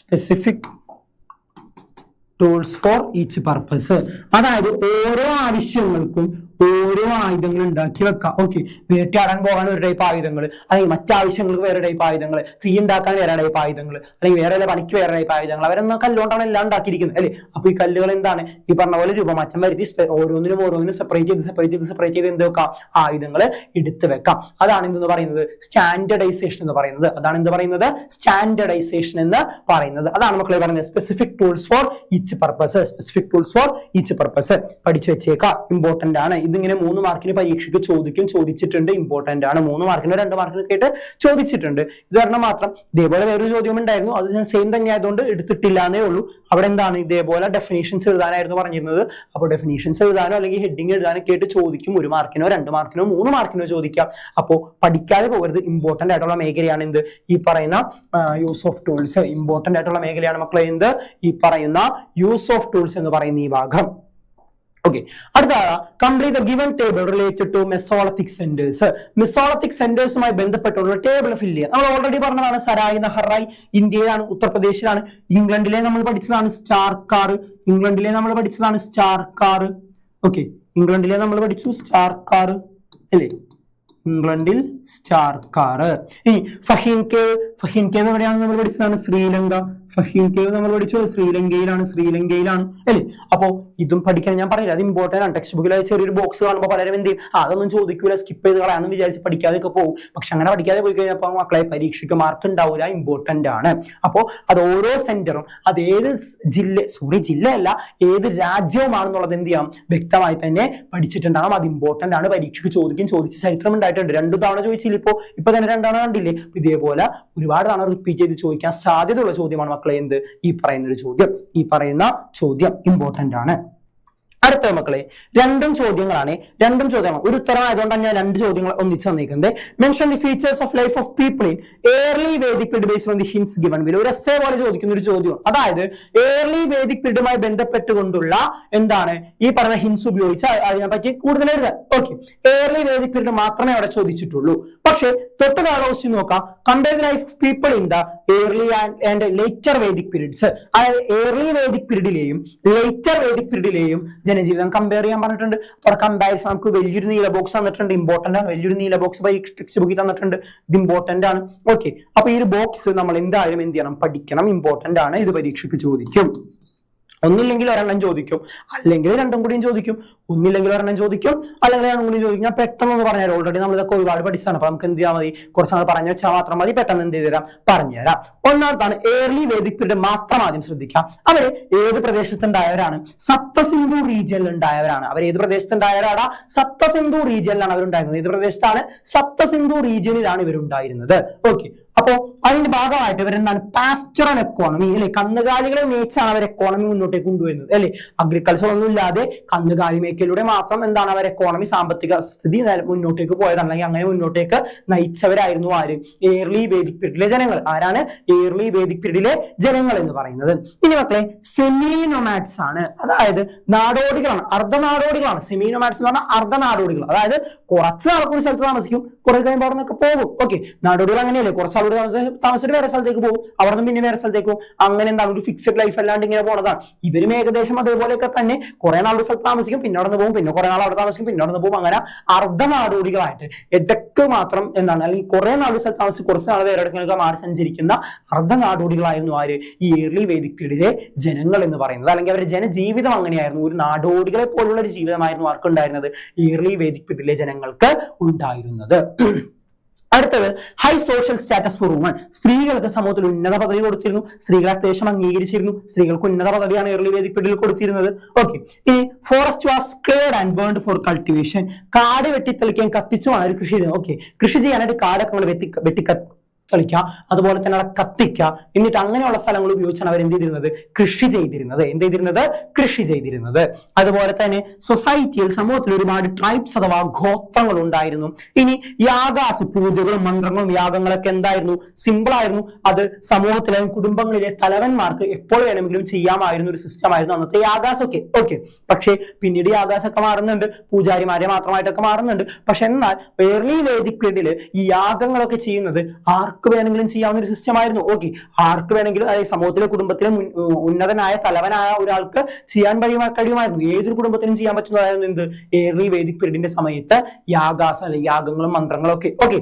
Specific tools for each purpose. അതായത് ഓരോ ആവശ്യങ്ങൾക്കും ഓരോ ആയുധങ്ങൾ ഉണ്ടാക്കി വെക്കാം. ഓക്കെ, വേട്ടയാടാൻ പോകാൻ ഒരു ടൈപ്പ് ആയുധങ്ങൾ, അല്ലെങ്കിൽ മറ്റാവശ്യങ്ങൾക്ക് വേറെ ടൈപ്പ് ആയുധങ്ങൾ, തീ ഉണ്ടാക്കാൻ വേറെ ടൈപ്പ് ആയുധങ്ങൾ, അല്ലെങ്കിൽ വേറെ പണിക്ക് വേറെ ടൈപ്പ് ആയുധങ്ങൾ. അവരൊന്നും കല്ലുകൊണ്ടാണ് എല്ലാം ഉണ്ടാക്കിയിരിക്കുന്നത് അല്ലെ. അപ്പൊ ഈ കല്ലുകൾ എന്താണ് ഈ പറഞ്ഞ പോലെ രൂപമാറ്റം വരുത്തി ഓരോന്നിനും സെപ്പറേറ്റ് ചെയ്ത് എന്ത് വെക്കാം, ആയുധങ്ങൾ എടുത്ത് വെക്കാം. അതാണ് എന്തെന്ന് പറയുന്നത്, സ്റ്റാൻഡർഡൈസേഷൻ എന്ന് പറയുന്നത്. അതാണ് എന്ത് പറയുന്നത്, സ്റ്റാൻഡർഡൈസേഷൻ എന്ന് പറയുന്നത്. അതാണ് മക്കളെ പറയുന്നത് specific tools for each purpose. Specific tools for each purpose പഠിച്ചു വെച്ചേക്കാം, ഇമ്പോർട്ടന്റ് ആണ്. ഇതിങ്ങനെ 3 മാർക്കിന് പരീക്ഷയ്ക്ക് ചോദിച്ചിട്ടുണ്ട്, ഇമ്പോർട്ടന്റ് ആണ്. 3 മാർക്കിനോ 2 മാർക്കിനോ കേട്ട് ചോദിച്ചിട്ടുണ്ട്. ഇത് കാരണം മാത്രം ഇതേപോലെ വേറൊരു ചോദ്യം ഉണ്ടായിരുന്നു, അത് ഞാൻ സെയിം തന്നെ ആയതുകൊണ്ട് എടുത്തിട്ടില്ല എന്നേ ഉള്ളൂ. അവിടെ എന്താണ് ഇതേപോലെ ഡെഫിനേഷൻസ് എഴുതാനായിരുന്നു പറഞ്ഞിരുന്നത്. അപ്പോൾ ഡെഫിനേഷൻസ് എഴുതാനോ അല്ലെങ്കിൽ ഹെഡിങ് എഴുതാനോ കേട്ട് ചോദിക്കും. 1 മാർക്കിനോ 2 മാർക്കിനോ 3 മാർക്കിനോ ചോദിക്കാം. അപ്പോൾ പഠിക്കാതെ പോകരുത്. ഇമ്പോർട്ടന്റ് ആയിട്ടുള്ള മേഖലയാണ് എന്ത്, ഈ പറയുന്ന യൂസ് ഓഫ് ടൂൾസ്. ഇമ്പോർട്ടന്റ് ആയിട്ടുള്ള മേഖലയാണ് മക്കളെ എന്ത്, ഈ പറയുന്ന യൂസ് ഓഫ് ടൂൾസ് എന്ന് പറയുന്ന ഈ ഭാഗം. ഓക്കെ, അടുത്തതാണ് complete the given table related to mesolithic centres. Mesolithic സെന്റേഴ്സുമായി ബന്ധപ്പെട്ടുള്ള ടേബിൾ ഫില്ല് ചെയ്യുക. നമ്മൾ ഓൾറെഡി പറഞ്ഞതാണ് സരായ് നഹറായ് ഇന്ത്യയിലാണ്, ഉത്തർപ്രദേശിലാണ്. ഇംഗ്ലണ്ടിലെ നമ്മൾ പഠിച്ചതാണ് സ്റ്റാർക്കാർ. ഓക്കെ, ഇംഗ്ലണ്ടിലെ നമ്മൾ പഠിച്ചു സ്റ്റാർക്കാർ അല്ലേ, ഇംഗ്ലണ്ടിൽ സ്റ്റാർക്കാർ. ഇനി ഫഹീം കേവ് എവിടെയാണെന്ന് നമ്മൾ പഠിച്ചതാണ് ശ്രീലങ്ക. ഫഹീം കേവ് നമ്മൾ പഠിച്ചത് ശ്രീലങ്കയിലാണ് അല്ലേ. അപ്പോ ഇതും പഠിക്കാൻ ഞാൻ പറഞ്ഞില്ല, അത് ഇമ്പോർട്ടന്റ് ആണ്. ടെക്സ്റ്റ് ബുക്കിൽ ചെറിയൊരു ബോക്സ് കാണുമ്പോൾ പലരും എന്ത് ചെയ്യും, അതൊന്നും ചോദിക്കൂല, സ്കിപ്പ് ചെയ്ത് കളയാന്ന് വിചാരിച്ച് പഠിക്കാതെയൊക്കെ പോകും. പക്ഷെ അങ്ങനെ പഠിക്കാതെ പോയി കഴിഞ്ഞപ്പോൾ മക്കളെ പരീക്ഷയ്ക്ക് മാർക്ക് ഉണ്ടാവില്ല, ഇമ്പോർട്ടന്റ് ആണ്. അപ്പോൾ അത് ഓരോ സെന്ററും അത് ഏത് ജില്ലയല്ല ഏത് രാജ്യവുമാണെന്നുള്ളത് എന്ത് ചെയ്യാം, വ്യക്തമായി തന്നെ പഠിച്ചിട്ടുണ്ടാകും. അത് ഇമ്പോർട്ടന്റ് ആണ്, പരീക്ഷയ്ക്ക് ചോദിച്ച ചരിത്രം ഉണ്ടായിട്ടുണ്ട്. 2 തവണ ചോദിച്ചില്ല, ഇപ്പൊ തന്നെ 2 തവണ കണ്ടില്ലേ. ഇതേപോലെ ഒരുപാട് തവണ റിപ്പീറ്റ് ചെയ്ത് ചോദിക്കാൻ സാധ്യതയുള്ള ചോദ്യമാണ് മക്കളെ എന്ത്, ഈ പറയുന്ന ചോദ്യം ഇമ്പോർട്ടന്റ് ആണ്. അടുത്ത മക്കളെ 2 ചോദ്യങ്ങളാണ്. 2 ചോദ്യങ്ങൾ ഒരു ഉത്തരം ആയതുകൊണ്ടാണ് ഞാൻ 2 ചോദ്യങ്ങൾ ഒന്നിച്ച് തന്നിരിക്കുന്നത്. Mention the features of life of people in early Vedic period based on the hints given below. ഒരു എസ്സേ പോലെ ചോദിക്കുന്ന ഒരു ചോദ്യം. അതായത് ഏർലി വേദിക് പീരീഡുമായി ബന്ധപ്പെട്ടുകൊണ്ടുള്ള എന്താണ് ഈ പറഞ്ഞ ഹിന്റ്സ് ഉപയോഗിച്ച് അതിനെപ്പറ്റി കൂടുതൽ എഴുതാൻ. ഓക്കെ, ഏർലി വേദിക് പീരീഡ് മാത്രമേ അവിടെ ചോദിച്ചിട്ടുള്ളൂ. പക്ഷെ തൊട്ട് താഴെ ക്വസ്റ്റ്യൻ നോക്കാം, compare the life of people in the early and later Vedic periods. അതായത് ഏർലി വേദിക് പീരീഡിലെയും ലേറ്റർ വേദിക് പീരീഡിലെയും ജനജീവിതം കമ്പയർ ചെയ്യാൻ പറഞ്ഞിട്ടുണ്ട്. അപ്പോൾ കമ്പാരിസൺ നമുക്ക് വലിയൊരു നീല ബോക്സ് തന്നിട്ടുണ്ട്, ഇമ്പോർട്ടന്റ് ആണ്. വലിയൊരു നീല ബോക്സ് ടെക്സ്റ്റ് ബുക്കിൽ തന്നിട്ടുണ്ട്, ഇത് ഇമ്പോർട്ടന്റ് ആണ്. ഓക്കെ, അപ്പൊ ഈ ഒരു ബോക്സ് നമ്മൾ എന്തായാലും എന്ത് ചെയ്യണം, പഠിക്കണം, ഇമ്പോർട്ടന്റ് ആണ്. ഇത് പരീക്ഷയ്ക്ക് ചോദിക്കും. ഒന്നില്ലെങ്കിൽ 1 ചോദിക്കും, അല്ലെങ്കിൽ 2 കൂടിയും ചോദിക്കും. ഒന്നില്ലെങ്കിൽ 1 ചോദിക്കും, അല്ലെങ്കിൽ 2 കൂടി ചോദിക്കും. ഞാൻ പെട്ടെന്ന് പറഞ്ഞുതരാം. ഓൾറെഡി നമ്മൾ ഇതൊക്കെ ഒരുപാട് പഠിച്ചാണ്. അപ്പൊ നമുക്ക് എന്ത് ചെയ്യാൻ മതി, കുറച്ച് നാൾ പറഞ്ഞു വെച്ചാൽ മാത്രം മതി. പെട്ടെന്ന് എന്ത് ചെയ്തുതരാം, പറഞ്ഞുതരാം. ഒന്നാമത്താണ് ഏർലി വേദിക് പീരീഡ് മാത്രം ആദ്യം ശ്രദ്ധിക്കാം. അവര് ഏത് പ്രദേശത്തുണ്ടായവരാണ്, സപ്തസിന്ധു റീജിയനിൽ ഉണ്ടായവരാണ്. അവർ ഏത് പ്രദേശത്തുണ്ടായവരാണ്, സപ്തസിന്ധു റീജിയനിലാണ് അവരുണ്ടായിരുന്നത്. ഏത് പ്രദേശത്താണ്, സപ്തസിന്ധു റീജിയനിലാണ് ഇവരുണ്ടായിരുന്നത്. ഓക്കെ, അപ്പോ അതിന്റെ ഭാഗമായിട്ട് ഇവരെന്താണ്, പാസ്റ്ററൽ എക്കോണമി അല്ലെ, കന്നുകാലികളെ മേച്ചാണ് അവർ എക്കോണമി മുന്നോട്ടേക്ക് കൊണ്ടുവരുന്നത് അല്ലെ. അഗ്രികൾച്ചർ ഒന്നും ഇല്ലാതെ കന്നുകാലി മേഖലയിലൂടെ മാത്രം എന്താണ് അവർ എക്കോണമി, സാമ്പത്തിക സ്ഥിതി മുന്നോട്ടേക്ക് പോയത്, അല്ലെങ്കിൽ അങ്ങനെ മുന്നോട്ടേക്ക് നയിച്ചവരായിരുന്നു ആര്, ഏർലി വേദിക് പീരീഡിലെ ജനങ്ങൾ. ആരാണ് ഏർലി വേദിക് പീരീഡിലെ ജനങ്ങൾ എന്ന് പറയുന്നത്? ഇനി മക്കളെ സെമി നൊമാഡ്സ് ആണ്, അതായത് നാടോടികളാണ്, അർദ്ധനാടോടികളാണ്. സെമി നൊമാഡ്സ് എന്ന് പറഞ്ഞാൽ അർദ്ധനാടോടികൾ. അതായത് കുറച്ച് നാൾക്ക് ഒരു സ്ഥലത്ത് താമസിക്കും, കുറെ കഴിയുമ്പോൾ അവിടെ നിന്നൊക്കെ പോകും. ഓക്കെ, നാടോടികൾ അങ്ങനെയല്ലേ, കുറച്ച് അവിടെ താമസിച്ചിട്ട് വേറെ സ്ഥലത്തേക്ക് പോകും, അവിടെ നിന്ന് പിന്നെ വേറെ സ്ഥലത്തേക്ക് പോകും. അങ്ങനെ എന്താണ് ഒരു ഫിക്സഡ് ലൈഫ് അല്ലാണ്ട് ഇങ്ങനെ പോണതാണ്. ഇവരും ഏകദേശം അതേപോലെയൊക്കെ തന്നെ കുറെ നാൾ ഒരു സ്ഥലത്ത് താമസിക്കും, പിന്നെ അവിടെ നിന്ന് പോകും, പിന്നെ കുറെ നാൾ അവിടെ താമസിക്കും, പിന്നെ അവിടെ നിന്ന് പോകും. അങ്ങനെ അർദ്ധനാടോടികളായിട്ട് ഇടയ്ക്ക് മാത്രം എന്താണ്, അല്ലെങ്കിൽ കുറെ നാൾ സ്ഥലത്ത് താമസിച്ച് കുറച്ച് നാൾ വേറെ ഇടയ്ക്കൊക്കെ മാറി സഞ്ചരിക്കുന്ന അർദ്ധനാടോടികളായിരുന്നു ആര്, ഈ ഏർലി വേദിക് പീരീഡിലെ ജനങ്ങൾ എന്ന് പറയുന്നത്. അല്ലെങ്കിൽ അവരുടെ ജനജീവിതം അങ്ങനെയായിരുന്നു, ഒരു നാടോടികളെ പോലുള്ള ഒരു ജീവിതമായിരുന്നു ആർക്കുണ്ടായിരുന്നത്, ഏർലി വേദിക് പീരീഡിലെ ജനങ്ങൾക്ക് ഉണ്ടായിരുന്നത്. അടുത്തത് high social status four woman. സ്ത്രീകൾക്ക് സമൂഹത്തിൽ ഉന്നത പദവി കൊടുത്തിരുന്നു, സ്ത്രീകളെ അത്യാവശ്യം അംഗീകരിച്ചിരുന്നു. സ്ത്രീകൾക്ക് ഉന്നത പദവിയാണ് ഏർലി വേദിക് പീരീഡിൽ കൊടുത്തിരുന്നത്. ഓക്കെ, ഇനി forest was cleared and burned for cultivation. കാട് വെട്ടിത്തെളിക്കുകയും കത്തിച്ചുമാണ് അവർ കൃഷി ചെയ്തത്. ഓക്കെ, കൃഷി ചെയ്യാനായിട്ട് കാടൊക്കെ തളിക്കുക, അതുപോലെ തന്നെ അവിടെ കത്തിക്കുക, എന്നിട്ട് അങ്ങനെയുള്ള സ്ഥലങ്ങൾ ഉപയോഗിച്ചാണ് അവർ എന്ത് ചെയ്തിരുന്നത്? കൃഷി ചെയ്തിരുന്നത്. അതുപോലെ തന്നെ സൊസൈറ്റിയിൽ, സമൂഹത്തിൽ ഒരുപാട് ട്രൈബ്സ് അഥവാ ഗോത്രങ്ങൾ ഉണ്ടായിരുന്നു. ഇനി യാഗാസ്, പൂജകളും മന്ത്രങ്ങളും യാഗങ്ങളൊക്കെ എന്തായിരുന്നു? സിമ്പിൾ ആയിരുന്നു. അത് സമൂഹത്തിലെ കുടുംബങ്ങളിലെ തലവന്മാർക്ക് എപ്പോൾ വേണമെങ്കിലും ചെയ്യാമായിരുന്ന ഒരു സിസ്റ്റം ആയിരുന്നു അന്നത്തെ യാഗാസ് ഒക്കെ. ഓക്കെ, പക്ഷേ പിന്നീട് യാഗാസ് ഒക്കെ മാറുന്നുണ്ട്, പൂജാരിമാരെ മാത്രമായിട്ടൊക്കെ മാറുന്നുണ്ട്. പക്ഷെ എന്നാൽ ഏർലി വേദിക് പീരീഡില് ഈ യാഗങ്ങളൊക്കെ ചെയ്യുന്നത് ആർക്ക് വേണമെങ്കിലും ചെയ്യാവുന്ന ഒരു സിസ്റ്റം ആയിരുന്നു. ഓക്കെ, ആർക്ക് വേണമെങ്കിലും, അതായത് സമൂഹത്തിലെ കുടുംബത്തിലെ ഉന്നതനായ തലവനായ ഒരാൾക്ക് ചെയ്യാൻ കഴിയുമായിരുന്നു. ഏതൊരു കുടുംബത്തിനും ചെയ്യാൻ പറ്റുന്നതായിരുന്നു എന്ത്? ഏർലി വേദിക് പീരീഡിന്റെ സമയത്ത് യാഗാസ് അല്ലെങ്കിൽ യാഗങ്ങളും മന്ത്രങ്ങളും ഒക്കെ. ഓക്കെ,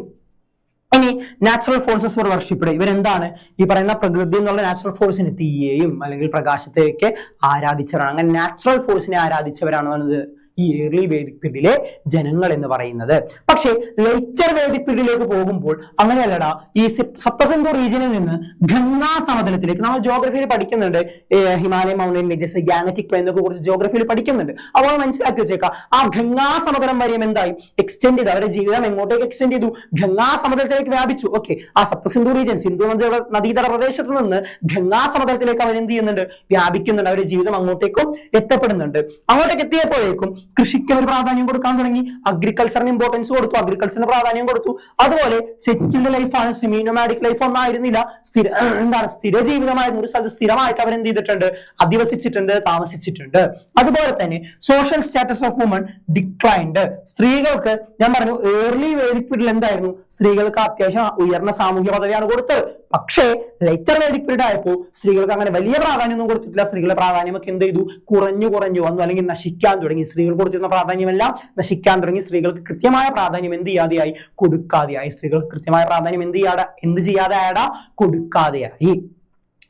ഇനി നാച്ചുറൽ ഫോഴ്സസ് ഫോർ വർഷിപ്പ്ഡ്. ഇവരെന്താണ്? ഈ പറയുന്ന പ്രകൃതി എന്നുള്ള നാച്ചുറൽ ഫോഴ്സിന്, തീയെയും അല്ലെങ്കിൽ പ്രകാശത്തെയൊക്കെ ആരാധിച്ചവരാണ്. അങ്ങനെ നാച്ചുറൽ ഫോഴ്സിനെ ആരാധിച്ചവരാണ് ഈ ഏർലി വേദിക് പീരീഡിലെ ജനങ്ങൾ എന്ന് പറയുന്നത്. പക്ഷേ ലേറ്റർ വേദിക് പീരീഡിലേക്ക് പോകുമ്പോൾ അങ്ങനെയല്ലടാ. ഈ സപ്തസിന്ധു റീജിയനിൽ നിന്ന് ഗംഗാ സമതലത്തിലേക്ക്, നമ്മൾ ജോഗ്രഫിയിൽ പഠിക്കുന്നുണ്ട്, ഹിമാലയൻ മൗണ്ടൻ റേഞ്ചസ്, ഗാനറ്റിക് പ്ലെയിനെ കുറിച്ച് ജോഗ്രഫിയിൽ പഠിക്കുന്നുണ്ട്. അപ്പോൾ മനസ്സിലാക്കി വെച്ചേക്കാം, ആ ഗംഗാ സമതലം വരെയും എന്തായി? എക്സ്റ്റെൻഡ് ചെയ്തു. അവരുടെ ജീവിതം എങ്ങോട്ടേക്ക് എക്സ്റ്റെൻഡ് ചെയ്തു? ഗംഗാ സമതലത്തിലേക്ക് വ്യാപിച്ചു. ഓക്കെ, ആ സപ്തസിന്ധു റീജിയൻ, സിന്ധു നദീതട പ്രദേശത്ത് നിന്ന് ഗംഗാ സമതലത്തിലേക്ക് അവർ എന്ത് ചെയ്യുന്നുണ്ട്? വ്യാപിക്കുന്നുണ്ട്. അവരുടെ ജീവിതം അങ്ങോട്ടേക്കും എത്തപ്പെടുന്നുണ്ട്. അങ്ങോട്ടേക്ക് എത്തിയപ്പോഴേക്കും കൃഷിക്ക് ഒരു പ്രാധാന്യം കൊടുക്കാൻ തുടങ്ങി. അഗ്രികൾച്ചറിന് ഇമ്പോർട്ടൻസ് കൊടുത്തു, അഗ്രികൾച്ചറിന് പ്രാധാന്യം കൊടുത്തു. അതുപോലെ സെറ്റിൽഡ് ലൈഫാണ്, സെമി നൊമാഡിക് ലൈഫ് ഒന്നും ആയിരുന്നില്ല. സ്ഥിര ജീവിതമായിരുന്നു. ഒരു സ്ഥലത്ത് സ്ഥിരമായിട്ട് അവർ എന്ത് ചെയ്തിട്ടുണ്ട്? അധിവസിച്ചിട്ടുണ്ട്, താമസിച്ചിട്ടുണ്ട്. അതുപോലെ തന്നെ social status of woman declined. സ്ത്രീകൾക്ക്, ഞാൻ പറഞ്ഞു, ഏർലി വേദിക് പീരീഡിൽ എന്തായിരുന്നു? സ്ത്രീകൾക്ക് അത്യാവശ്യം ഉയർന്ന സാമൂഹ്യ പദവിയാണ് കൊടുത്തത്. പക്ഷേ ലേറ്റർ വേദിക് പീരീഡ് ആയപ്പോൾ സ്ത്രീകൾക്ക് അങ്ങനെ വലിയ പ്രാധാന്യമൊന്നും കൊടുത്തിട്ടില്ല. സ്ത്രീകളുടെ പ്രാധാന്യമൊക്കെ എന്ത് ചെയ്തു? കുറഞ്ഞു വന്നു, അല്ലെങ്കിൽ നശിക്കാൻ തുടങ്ങി. സ്ത്രീകൾ കൊടുത്തിരുന്ന പ്രാധാന്യമെല്ലാം നശിക്കാൻ തുടങ്ങി. സ്ത്രീകൾക്ക് കൃത്യമായ പ്രാധാന്യം എന്ത് ചെയ്യാതെയായി? കൊടുക്കാതെയായി. സ്ത്രീകൾക്ക് കൃത്യമായ പ്രാധാന്യം എന്ത് ചെയ്യാതെ കൊടുക്കാതെയായി.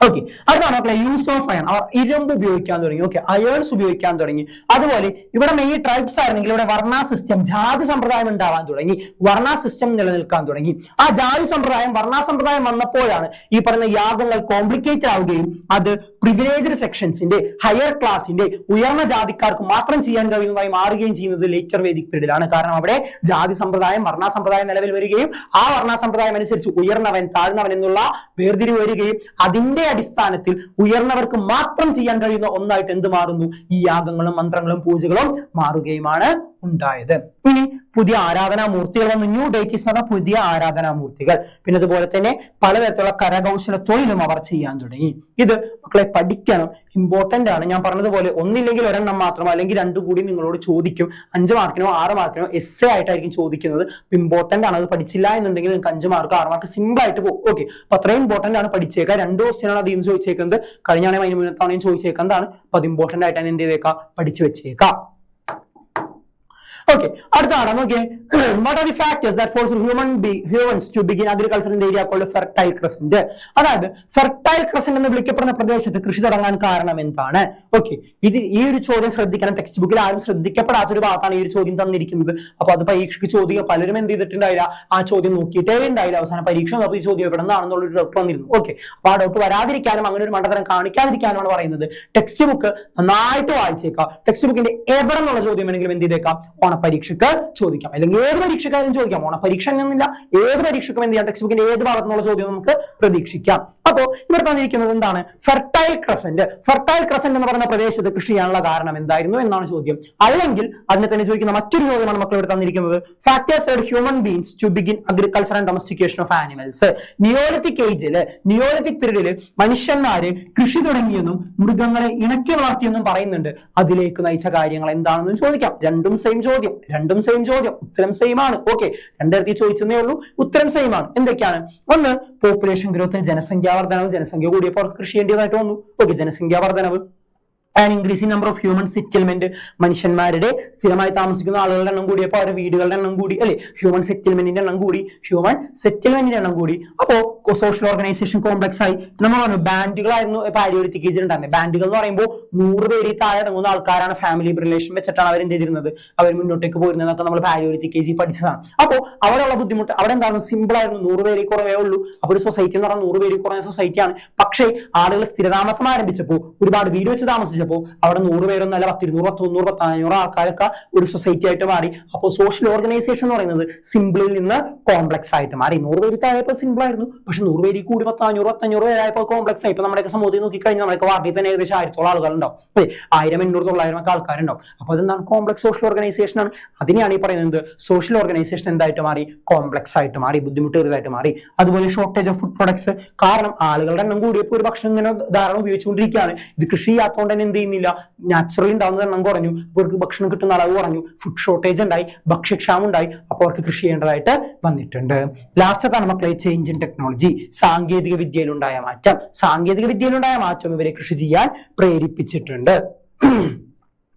ഓക്കെ, അടുത്താണ് മക്കളെ യൂസ് ഓഫ് അയൺ. അവർ ഇരുമ്പ് ഉപയോഗിക്കാൻ തുടങ്ങി. ഓക്കെ, അയേൺസ് ഉപയോഗിക്കാൻ തുടങ്ങി. അതുപോലെ ഇവിടെ മെയിൻ ട്രൈബ്സ് ആയിരുന്നെങ്കിൽ ഇവിടെ വർണ്ണ സിസ്റ്റം, ജാതി സമ്പ്രദായം ഉണ്ടാവാൻ തുടങ്ങി. വർണ്ണ സിസ്റ്റം നിലനിൽക്കാൻ തുടങ്ങി. ആ ജാതി സമ്പ്രദായം, വർണ്ണ സമ്പ്രദായം വന്നപ്പോഴാണ് ഈ പറയുന്ന യാഗങ്ങൾ കോംപ്ലിക്കേറ്റഡ് ആവുകയും അത് പ്രിവിലേജ്ഡ് സെക്ഷൻസിന്റെ, ഹയർ ക്ലാസിന്റെ, ഉയർന്ന ജാതിക്കാർക്ക് മാത്രം ചെയ്യാൻ കഴിയുന്നതായി മാറുകയും ചെയ്യുന്നത് ലേറ്റർ വേദിക് പീരീഡിലാണ്. കാരണം അവിടെ ജാതി സമ്പ്രദായം, വർണ്ണ സമ്പ്രദായം നിലവിൽ വരികയും ആ വർണ്ണ സമ്പ്രദായം അനുസരിച്ച് ഉയർന്നവൻ താഴ്ന്നവൻ എന്നുള്ള വേർതിരിവ് വരികയും അതിന്റെ അടിസ്ഥാനത്തിൽ ഉയർന്നവർക്ക് മാത്രം ചെയ്യാൻ കഴിയുന്ന ഒന്നായിട്ട് എന്ത് മാറുന്നു? ഈ യാഗങ്ങളും മന്ത്രങ്ങളും പൂജകളും മാറുകയുമാണ് ഉണ്ടായത്. ഇനി പുതിയ ആരാധനാമൂർത്തികൾ വന്നു. ന്യൂ ഡേറ്റീസ് എന്ന് പറഞ്ഞാൽ പുതിയ ആരാധനാമൂർത്തികൾ. പിന്നെ അതുപോലെ തന്നെ പലതരത്തിലുള്ള കരകൗശല തൊഴിലും അവർ ചെയ്യാൻ തുടങ്ങി. ഇത് മക്കളെ പഠിക്കണം, ഇമ്പോർട്ടന്റ് ആണ്. ഞാൻ പറഞ്ഞതുപോലെ ഒന്നില്ലെങ്കിൽ ഒരെണ്ണം മാത്രമോ അല്ലെങ്കിൽ രണ്ടു കൂടി നിങ്ങളോട് ചോദിക്കും. 5 മാർക്കിനോ 6 മാർക്കിനോ എസ്സേ ആയിട്ടായിരിക്കും ചോദിക്കുന്നത്. ഇമ്പോർട്ടന്റ് ആണ്. അത് പഠിച്ചില്ല എന്നുണ്ടെങ്കിൽ നിങ്ങൾക്ക് 5 മാർക്ക് 6 മാർക്ക് സിമ്പിൾ ആയിട്ട് പോകും. ഓക്കെ, അപ്പൊ അത്രയും ഇമ്പോർട്ടന്റ് ആണ്. പഠിച്ചേക്കാം. 2 ക്വസ്റ്റ്യൻ ആണ് അതിൽ നിന്ന് ചോദിച്ചേക്കുന്നത്. കഴിഞ്ഞാണെങ്കിൽ അതിന് മുന്നത്താണെങ്കിലും ചോദിച്ചേക്കുന്നതാണ്. അപ്പൊ അത് ഇമ്പോർട്ടന്റ് ആയിട്ടാണ് എന്ത് ചെയ്തേക്കാം? പഠിച്ചു വെച്ചേക്കാം. Okay, അടുത്താണ് നോക്കിയേ. What are the factors that force humans to begin agriculture in the area called fertile crescent? അതായത് ഫെർട്ടൈൽ ക്രസന്റ് എന്ന് വിളിക്കപ്പെടുന്ന പ്രദേശത്ത് കൃഷി തുടങ്ങാൻ കാരണം എന്താണ്? ഓക്കെ, ഈ ഒരു ചോദ്യം ശ്രദ്ധിക്കണം. ടെക്സ്റ്റ് ബുക്കിൽ ആരും ശ്രദ്ധിക്കപ്പെടാത്തൊരു ഭാഗത്താണ് ഈ ഒരു ചോദ്യം തന്നിരിക്കുന്നത്. അപ്പൊ അത് പരീക്ഷയ്ക്ക് ചോദ്യം പലരും എന്ത് ചെയ്തിട്ടുണ്ടായില്ല? ആ ചോദ്യം നോക്കിയിട്ടേ ഉണ്ടായില്ല. അവസാന പരീക്ഷ ഈ ചോദ്യം എവിടെ നിന്നാണെന്നുള്ളൊരു ഡൗട്ട് വന്നിരുന്നു. ഓക്കെ, അപ്പൊ ആ ഡൗട്ട് വരാതിരിക്കാനും അങ്ങനെ ഒരു മണ്ടത്തരം കാണിക്കാതിരിക്കാനുമാണ് പറയുന്നത്. ടെക്സ്റ്റ് ബുക്ക് നന്നായിട്ട് വായിച്ചേക്കാം. ടെക്സ്റ്റ് ബുക്കിന്റെ എവിടെ നിന്നുള്ള ചോദ്യം വേണമെങ്കിലും എന്ത് ചെയ്തേക്കാം? ഓണപരീക്ഷയ്ക്ക് ചോദിക്കാം, അല്ലെങ്കിൽ ഏത് പരീക്ഷക്കാരും ചോദിക്കാം. ഓണപരീക്ഷ എന്നില്ല, ഏത് പരീക്ഷയ്ക്കും എന്ത് ചെയ്യാം? ടെക്സ്റ്റ് ബുക്കിന്റെ ഏത് ഭാഗത്തുനിന്നുള്ള ചോദ്യം നമുക്ക് പ്രതീക്ഷിക്കാം. അപ്പോ ഇവിടെ തന്നിരിക്കുന്നത് എന്താണ്? Fertile crescent. ഫെർട്ടൈൽ ക്രസന്റ് എന്ന് പറയുന്ന പ്രദേശത്ത് കൃഷി ചെയ്യാനുള്ള കാരണം എന്തായിരുന്നു എന്നാണ് ചോദ്യം. അല്ലെങ്കിൽ അതിനെ തന്നെ ചോദിക്കുന്ന മറ്റൊരു ചോദ്യമാണ് മക്കൾ ഇവിടെ തന്നിരിക്കുന്നത്. Factors led human beings to begin agriculture and domestication of animals. Neolithic ഏജില്, നിയോലിത്തിക് പീരീഡില് മനുഷ്യന്മാര് കൃഷി തുടങ്ങിയെന്നും മൃഗങ്ങളെ ഇണക്കി വളർത്തിയെന്നും പറയുന്നുണ്ട്. അതിലേക്ക് നയിച്ച കാര്യങ്ങൾ എന്താണെന്നും ചോദിക്കാം. രണ്ടും സെയിം ചോദ്യം, ഉത്തരം സെയിം ആണ്. ഓക്കെ, രണ്ടിടത്ത് ചോദിച്ചതേ ഉള്ളൂ, ഉത്തരം സെയിം ആണ്. എന്തൊക്കെയാണ്? ഒന്ന്, പോപ്പുലേഷൻ ഗ്രോത്ത്, ജനസംഖ്യാ വർധനവ്. ജനസംഖ്യ കൂടിയപ്പോൾ അവർക്ക് കൃഷി ചെയ്യേണ്ടതായിട്ട് വന്നു. ഓക്കെ, ജനസംഖ്യാ വർധനവ്. And increasing number of human settlement. മനുഷ്യന്മാരുടെ സ്ഥിരമായി താമസിക്കുന്ന ആളുകളുടെ എണ്ണം കൂടിയപ്പോൾ അവരുടെ വീടുകളുടെ എണ്ണം കൂടി, അല്ലെ? ഹ്യൂമൻ സെറ്റിൽമെന്റിന്റെ എണ്ണം കൂടി. അപ്പോ സോഷ്യൽ ഓർഗനൈസേഷൻ കോംപ്ലക്സ് ആയി. നമ്മൾ പറഞ്ഞു ബാൻഡുകളായിരുന്നു പാലിയോലിത്തിക് ഏജിൽ ഉണ്ടായിരുന്നത്. ബാൻഡുകൾ എന്ന് പറയുമ്പോൾ 100 പേരിൽ താഴെ അടങ്ങുന്ന ആൾക്കാരാണ്. ഫാമിലി റിലേഷൻ വെച്ചിട്ടാണ് അവർ എന്ത് ചെയ്തിരുന്നത്? അവർ മുന്നോട്ടേക്ക് പോയിരുന്നതൊക്കെ നമ്മൾ പാലിയോലിത്തിക് ഏജിൽ പഠിച്ചതാണ്. അപ്പോൾ അവിടെയുള്ള ബുദ്ധിമുട്ട് അവിടെ എന്തായിരുന്നു? സിമ്പിൾ ആയിരുന്നു. 100 പേരിൽ കുറവേ ഉള്ളൂ. അപ്പൊ ഒരു സൊസൈറ്റി എന്ന് പറഞ്ഞാൽ 100 പേരിൽ കുറഞ്ഞ സൊസൈറ്റിയാണ്. പക്ഷേ ആളുകൾ സ്ഥിരതാമസം ആരംഭിച്ചപ്പോൾ, ഒരുപാട് വീട് വെച്ച് താമസിച്ചപ്പോൾ വന്നപ്പോൾ അവിടെ 100 പേരൊന്നല്ല 10, 20, 300, 500 ആൾക്കാരൊക്കെ ഒരു സൊസൈറ്റി ആയിട്ട് മാറി. അപ്പോൾ സോഷ്യൽ ഓർഗനൈസേഷൻ എന്ന് പറയുന്നത് സിമ്പിളിൽ നിന്ന് കോംപ്ലക്സ് ആയിട്ട് മാറി. 100 പേര് താഴെയപ്പോൾ സിമ്പിൾ ആയിരുന്നു, പക്ഷെ 100 പേര് കൂടി 500 പേരായപ്പോൾ കോംപ്ലക്സ് ആയി. ഇപ്പൊ നമ്മുടെയൊക്കെ സമൂഹത്തിൽ നോക്കിക്കഴിഞ്ഞാൽ നമ്മുടെ വാർഡിൽ തന്നെ ഏകദേശം 1000 ആളുകളുണ്ടാവും, 1000, 800, 900 ഒക്കെ ആൾക്കാരുണ്ടാവും. അപ്പൊ അതെന്താണ്? കോംപ്ലക്സ് സോഷ്യൽ ഓർഗനൈസേഷൻ ആണ്. അതിനെയാണ് ഈ പറയുന്നത് സോഷ്യൽ ഓർഗനൈസേഷൻ എന്തായിട്ട് മാറി? കോംപ്ലക്സ് ആയിട്ട് മാറി, ബുദ്ധിമുട്ടേറിയതായിട്ട് മാറി. അതുപോലെ ഷോർട്ടേജ് ഓഫ് ഫുഡ് പ്രൊഡക്ട്സ്, കാരണം ആളുകളുടെ എണ്ണം കൂടിയപ്പോൾ ഒരു ഭക്ഷണം ഇങ്ങനെ ധാരാളം ഉപയോഗിച്ചുകൊണ്ടിരിക്കുകയാണ്. ഇത് കൃഷി ചെയ്യാത്തതുകൊണ്ട് തന്നെ എന്ത് ചെയ്യുന്നില്ല, നാച്ചുറലി ഉണ്ടാവുന്ന എണ്ണം കുറഞ്ഞു, അവർക്ക് ഭക്ഷണം കിട്ടുന്ന അളവ് കുറഞ്ഞു, ഫുഡ് ഷോർട്ടേജ് ഉണ്ടായി, ഭക്ഷ്യക്ഷാമം ഉണ്ടായി. അപ്പോൾ അവർക്ക് കൃഷി ചെയ്യേണ്ടതായിട്ട് വന്നിട്ടുണ്ട്. ലാസ്റ്റത്താണ് മക്കളെ ചേഞ്ച് ഇൻ ടെക്നോളജി, സാങ്കേതിക വിദ്യയിലുണ്ടായ മാറ്റം. സാങ്കേതിക വിദ്യയിലുണ്ടായ മാറ്റം ഇവരെ കൃഷി ചെയ്യാൻ പ്രേരിപ്പിച്ചിട്ടുണ്ട്.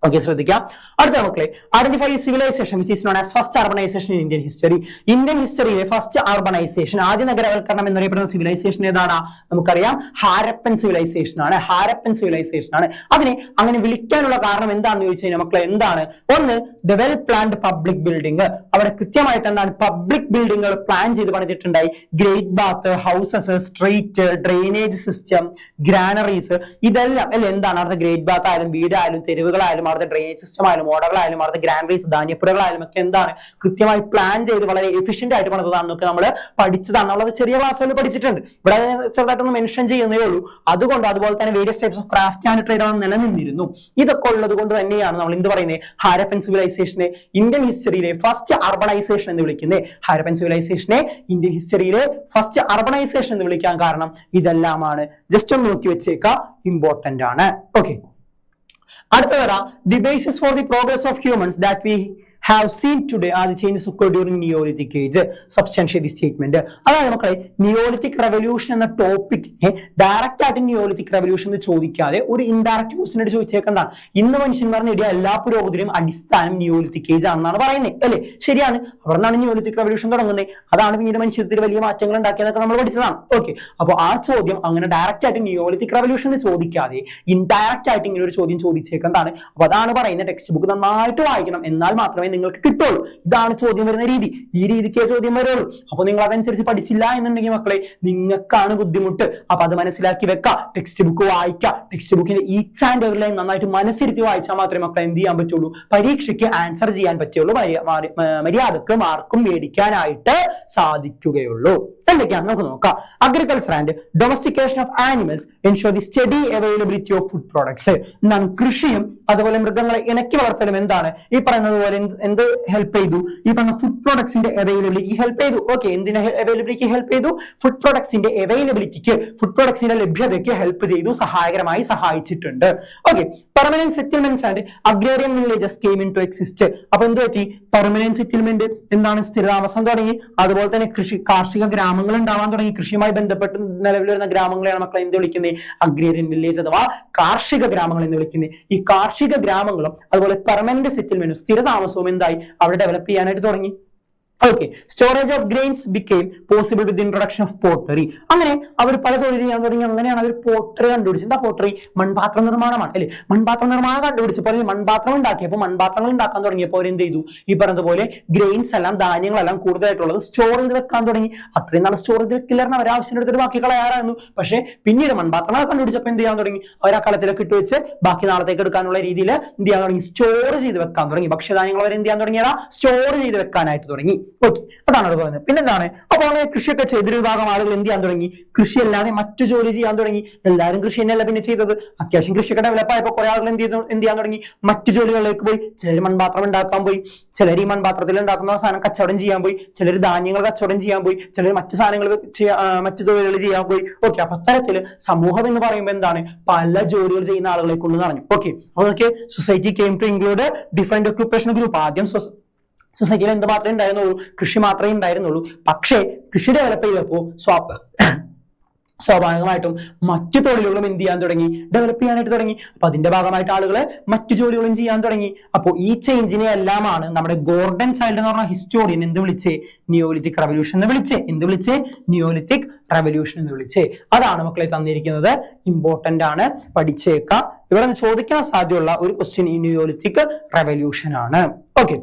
ഓക്കെ, ശ്രദ്ധിക്കാം. അടുത്ത മക്കളെ, identify civilisation which is known as first urbanisation in Indian history. Indian ഹിസ്റ്ററിയിലെ ഫസ്റ്റ് അർബനൈസേഷൻ, ആദ്യ നഗരവൽക്കരണം എന്നറിയപ്പെടുന്ന സിവിലൈസേഷൻ ഏതാണ്? നമുക്കറിയാം, ഹാരപ്പൻ സിവിലൈസേഷൻ ആണ്. ഹാരപ്പൻ സിവിലൈസേഷൻ ആണ്. അതിനെ അങ്ങനെ വിളിക്കാനുള്ള കാരണം എന്താണെന്ന് ചോദിച്ചു കഴിഞ്ഞാൽ മക്കളെ എന്താണ്? ഒന്ന്, the well planned public building. അവിടെ കൃത്യമായിട്ട് എന്താണ് പബ്ലിക് ബിൽഡിങ്ങുകൾ പ്ലാൻ ചെയ്ത് പണിതിട്ടുണ്ടായി. Great bath, houses, street, drainage system, granaries, ഇതെല്ലാം അല്ലെ എന്താണ്? അവിടുത്തെ ഗ്രേറ്റ് ബാത്ത് ആയാലും വീടായാലും തെരുവുകളായാലും അവിടുത്തെ ഡ്രെയിനേജ് സിസ്റ്റം ആയാലും മോഡകളായാലും അവിടുത്തെ ഗ്രാനറീസ് ധാന്യപ്പുരകളായാലും ഒക്കെ എന്താണ് കൃത്യമായി പ്ലാൻ ചെയ്ത് വളരെ എഫിഷ്യന്റ് ആയിട്ട് പണിതാണെന്നൊക്കെ നമ്മൾ പഠിച്ചതാണ്. നമ്മളത് ചെറിയ ക്ലാസ്സുകളിൽ പഠിച്ചിട്ടുണ്ട്. ഇവിടെ ചെറുതായിട്ടൊന്ന് മെൻഷൻ ചെയ്യുന്നേ ഉള്ളൂ. അതുകൊണ്ട് അതുപോലെ തന്നെ various types of craft and trade ആണ് നിലനിന്നിരുന്നു. ഇതൊക്കെ ഉള്ളത് കൊണ്ട് തന്നെയാണ് നമ്മൾ എന്ത് പറയുന്നത്, ഹാരപ്പൻ സിവിലൈസേഷനെ ഇന്ത്യൻ ഹിസ്റ്ററിയിലെ ഫസ്റ്റ് അർബനൈസേഷൻ എന്ന് വിളിക്കുന്നത്. ഹാരപ്പൻ സിവിലൈസേഷനെ ഇന്ത്യൻ ഹിസ്റ്ററിയിലെ ഫസ്റ്റ് അർബനൈസേഷൻ എന്ന് വിളിക്കാൻ കാരണം ഇതെല്ലാമാണ്. ജസ്റ്റ് ഒന്ന് നോക്കി വെച്ചേക്കാം, ഇമ്പോർട്ടന്റ് ആണ്. ഓക്കെ, അടുത്ത വരാം, the basis for the progress of humans that we have seen today are the changes occurred during Neolithic age. Substantiate the statement. അതാണ് മക്കളെ നിയോളിത്തിക് റെവല്യൂഷൻ എന്ന ടോപ്പിക്കിനെ ഡയറക്റ്റ് ആയിട്ട് നിയോളിത്തിക് റെവല്യൂഷൻ എന്ന് ചോദിക്കാതെ ഒരു ഇൻഡയറക്റ്റ് ക്വസ്റ്റ്യൻ ആയിട്ട് ചോദിച്ചേക്കുന്നതാണ്. ഇന്ന് മനുഷ്യന്മാർ നേടിയ എല്ലാ പുരോഗതിയും അടിസ്ഥാനം നിയോളിത്തിക് ഏജ് ആണെന്നാണ് പറയുന്നത്, അല്ലെ? ശരിയാണ്. അവിടെ നിന്നാണ് നിയോളിത്തിക് റെവല്യൂഷൻ തുടങ്ങുന്നത്. അതാണ് പിന്നീട് മനുഷ്യത്തിൽ വലിയ മാറ്റങ്ങൾ ഉണ്ടാക്കിയതൊക്കെ നമ്മൾ പഠിച്ചതാണ്. ഓക്കെ, അപ്പോൾ ആ ചോദ്യം അങ്ങനെ ഡയറക്റ്റ് ആയിട്ട് നിയോളിത്തിക് റെവല്യൂഷൻ എന്ന് ചോദിക്കാതെ ഇൻഡയറക്റ്റ് ആയിട്ട് ഇങ്ങനെ ഒരു ചോദ്യം ചോദിച്ചേക്കുന്നതാണ്. അപ്പൊ അതാണ് പറയുന്നത്, ടെക്സ്റ്റ് ബുക്ക് നന്നായിട്ട് വായിക്കണം, എന്നാൽ മാത്രമേ നിങ്ങൾക്ക് കിട്ടുള്ളൂ. ഇതാണ് ചോദ്യം വരുന്ന രീതി. ഈ രീതിക്കേ ചോദ്യം വരുള്ളൂ. അപ്പൊ നിങ്ങൾ അതനുസരിച്ച് പഠിച്ചില്ല എന്നുണ്ടെങ്കിൽ മക്കളെ നിങ്ങൾക്കാണ് ബുദ്ധിമുട്ട്. അപ്പൊ അത് മനസ്സിലാക്കി വെക്കാം. ടെക്സ്റ്റ് ബുക്ക് വായിക്കാം. ടെക്സ്റ്റ് ബുക്കിന്റെ ഈച്ച് ആൻഡ് എവറി ലൈൻ നന്നായിട്ട് മനസ്സിരുത്തി വായിച്ചാൽ മാത്രമേ മക്കളെ എന്ത് ചെയ്യാൻ പറ്റുള്ളൂ, പരീക്ഷയ്ക്ക് ആൻസർ ചെയ്യാൻ പറ്റുള്ളൂ, മര്യാദക്ക് മാർക്കും മേടിക്കാനായിട്ട് സാധിക്കുകയുള്ളൂ. എന്തൊക്കെയാണ് നമുക്ക് നോക്കാം. Agriculture and domestication of animals ensure the study availability of food products. എന്താണ് കൃഷിയും അതുപോലെ മൃഗങ്ങളെ ഇണക്കി വളർത്തലും എന്താണ് ഈ പറയുന്നത് പോലെ എന്ത് ഹെൽപ്പ് ചെയ്തു? ഈ പറഞ്ഞ ഫുഡ് പ്രോഡക്ട്സിന്റെ അവൈലബിലിറ്റി ഹെൽപ്പ് ചെയ്തു. ഓക്കെ, എന്തിനെ അവൈലബിലിറ്റി ഹെൽപ്പ് ചെയ്തു? ഫുഡ് പ്രോഡക്ട്സിന്റെ അവൈലബിലിറ്റിക്ക്, ഫുഡ് പ്രോഡക്ട്സിന്റെ ലഭ്യതയ്ക്ക് ഹെൽപ്പ് ചെയ്തു, സഹായകരമായി സഹായിച്ചിട്ടുണ്ട്. Okay, permanent settlements and agrarian villages came into exist. അപ്പൊ എന്ത് പറ്റി? പെർമനന്റ് സെറ്റിൽമെന്റ് എന്താണ്? സ്ഥിരതാമസം തുടങ്ങി. അതുപോലെ തന്നെ കാർഷിക ഗ്രാമങ്ങൾ ഉണ്ടാവാൻ തുടങ്ങി. കൃഷിയുമായി ബന്ധപ്പെട്ട് നിലവിൽ വരുന്ന ഗ്രാമങ്ങളെയാണ് മക്കളെ എന്ത് വിളിക്കുന്നത്? അഗ്രേറിയൻ വില്ലേജ് അഥവാ കാർഷിക ഗ്രാമങ്ങൾ എന്ന് വിളിക്കുന്നത്. ഈ കാർഷിക ഗ്രാമങ്ങളും അതുപോലെ പെർമനന്റ് സെറ്റിൽമെന്റും സ്ഥിരതാമസവും എന്തായി അവിടെ ഡെവലപ്പ് ചെയ്യാനായിട്ട് തുടങ്ങി. Okay, storage of grains became possible with introduction of pottery. അങ്ങനെ അവർ പല തൊഴിൽ ചെയ്യാൻ തുടങ്ങി. അങ്ങനെയാണ് അവർ പോട്ടറി കണ്ടുപിടിച്ചത്. എന്താ പോട്ടറി? മൺപാത്ര നിർമ്മാണമാണ്, അല്ലെ? മൺപാത്ര നിർമ്മാണം കണ്ടുപിടിച്ചപ്പോൾ മൺപാത്രം ഉണ്ടാക്കിയപ്പോൾ മൺപാത്രങ്ങൾ ഉണ്ടാക്കാൻ തുടങ്ങിയപ്പോൾ അവർ എന്ത് ചെയ്തു? ഈ പറഞ്ഞതുപോലെ ഗ്രെയിൻസ് എല്ലാം, ധാന്യങ്ങളെല്ലാം കൂടുതലായിട്ടുള്ളത് സ്റ്റോർ ചെയ്ത് വെക്കാൻ തുടങ്ങി. അത്രയും നാളെ സ്റ്റോർ ചെയ്ത് വെക്കില്ലായിരുന്നു, അവർ ആവശ്യത്തിന് എടുത്തിട്ട് ബാക്കി കളയാറായിരുന്നു. പക്ഷെ പിന്നീട് മൺപാത്രങ്ങൾ കണ്ടുപിടിച്ചപ്പോൾ എന്ത് ചെയ്യാൻ തുടങ്ങി? അവർ ആ കളത്തിലൊക്കെ ഇട്ട് വെച്ച് ബാക്കി നാളത്തേക്ക് എടുക്കാനുള്ള രീതിയിൽ എന്ത് ചെയ്യാൻ തുടങ്ങി? സ്റ്റോർ ചെയ്ത് വെക്കാൻ തുടങ്ങി. ഭക്ഷ്യധാന്യങ്ങൾ അവർ എന്ത് ചെയ്യാൻ തുടങ്ങിയതാ? സ്റ്റോർ ചെയ്ത് വെക്കാനായിട്ട് തുടങ്ങി. ഓക്കെ, അതാണ് അവിടെ പറയുന്നത്. പിന്നെന്താണ്? അപ്പോൾ അങ്ങനെ കൃഷിയൊക്കെ ചെയ്തൊരു വിഭാഗം ആളുകൾ എന്ത് ചെയ്യാൻ തുടങ്ങി? കൃഷി അല്ലാതെ മറ്റു ജോലി ചെയ്യാൻ തുടങ്ങി. എല്ലാവരും കൃഷി തന്നെയല്ല പിന്നെ ചെയ്തത്. അത്യാവശ്യം കൃഷിയൊക്കെ ഡെവലപ്പ് ആയപ്പോൾ കുറെ ആളുകൾ എന്ത് ചെയ്യാൻ തുടങ്ങി? മറ്റു ജോലികളിലേക്ക് പോയി. ചിലർ മൺപാത്രം ഉണ്ടാക്കാൻ പോയി, ചിലർ ഈ മൺപാത്രത്തിൽ ഉണ്ടാക്കുന്ന സാധനം കച്ചവടം ചെയ്യാൻ പോയി, ചിലർ ധാന്യങ്ങൾ കച്ചവടം ചെയ്യാൻ പോയി, ചിലർ മറ്റു സാധനങ്ങൾ മറ്റു തൊഴിലുകൾ ചെയ്യാൻ പോയി. ഓക്കെ, അപ്പൊ അത്തരത്തില് സമൂഹം എന്ന് പറയുമ്പോൾ എന്താണ്? പല ജോലികൾ ചെയ്യുന്ന ആളുകളെ കൊണ്ട് പറഞ്ഞു. ഓക്കെ, അതൊക്കെ society came to include different occupation group. ആദ്യം സൊസൈറ്റിയിൽ എന്ത് മാത്രമേ ഉണ്ടായിരുന്നുള്ളൂ? കൃഷി മാത്രമേ ഉണ്ടായിരുന്നുള്ളൂ. പക്ഷേ കൃഷി ഡെവലപ്പ് ചെയ്തപ്പോൾ സ്വാഭാവികമായിട്ടും മറ്റു തൊഴിലുകളും എന്ത് ചെയ്യാൻ തുടങ്ങി? ഡെവലപ്പ് ചെയ്യാനായിട്ട് തുടങ്ങി. അപ്പൊ അതിന്റെ ഭാഗമായിട്ട് ആളുകൾ മറ്റു ജോലികളും ചെയ്യാൻ തുടങ്ങി. അപ്പോൾ ഈ ചേഞ്ചിനെ എല്ലാമാണ് നമ്മുടെ ഗോർഡൻ ചൈൽഡ് എന്ന് പറഞ്ഞ ഹിസ്റ്റോറിയൻ എന്ത് വിളിച്ചേ? നിയോലിത്തിക് റവല്യൂഷൻ എന്ന് വിളിച്ചേ. എന്ത് വിളിച്ചേ? നിയോലിത്തിക് റവല്യൂഷൻ എന്ന് വിളിച്ചേ. അതാണ് മക്കളെ തന്നിരിക്കുന്നത്. ഇമ്പോർട്ടന്റ് ആണ്, പഠിച്ചേക്കാം. ഇവിടെ ചോദിക്കാൻ സാധ്യതയുള്ള ഒരു ക്വസ്റ്റ്യൻ ഈ നിയോലിത്തിക് റവല്യൂഷൻ ആണ്. ഓക്കെ,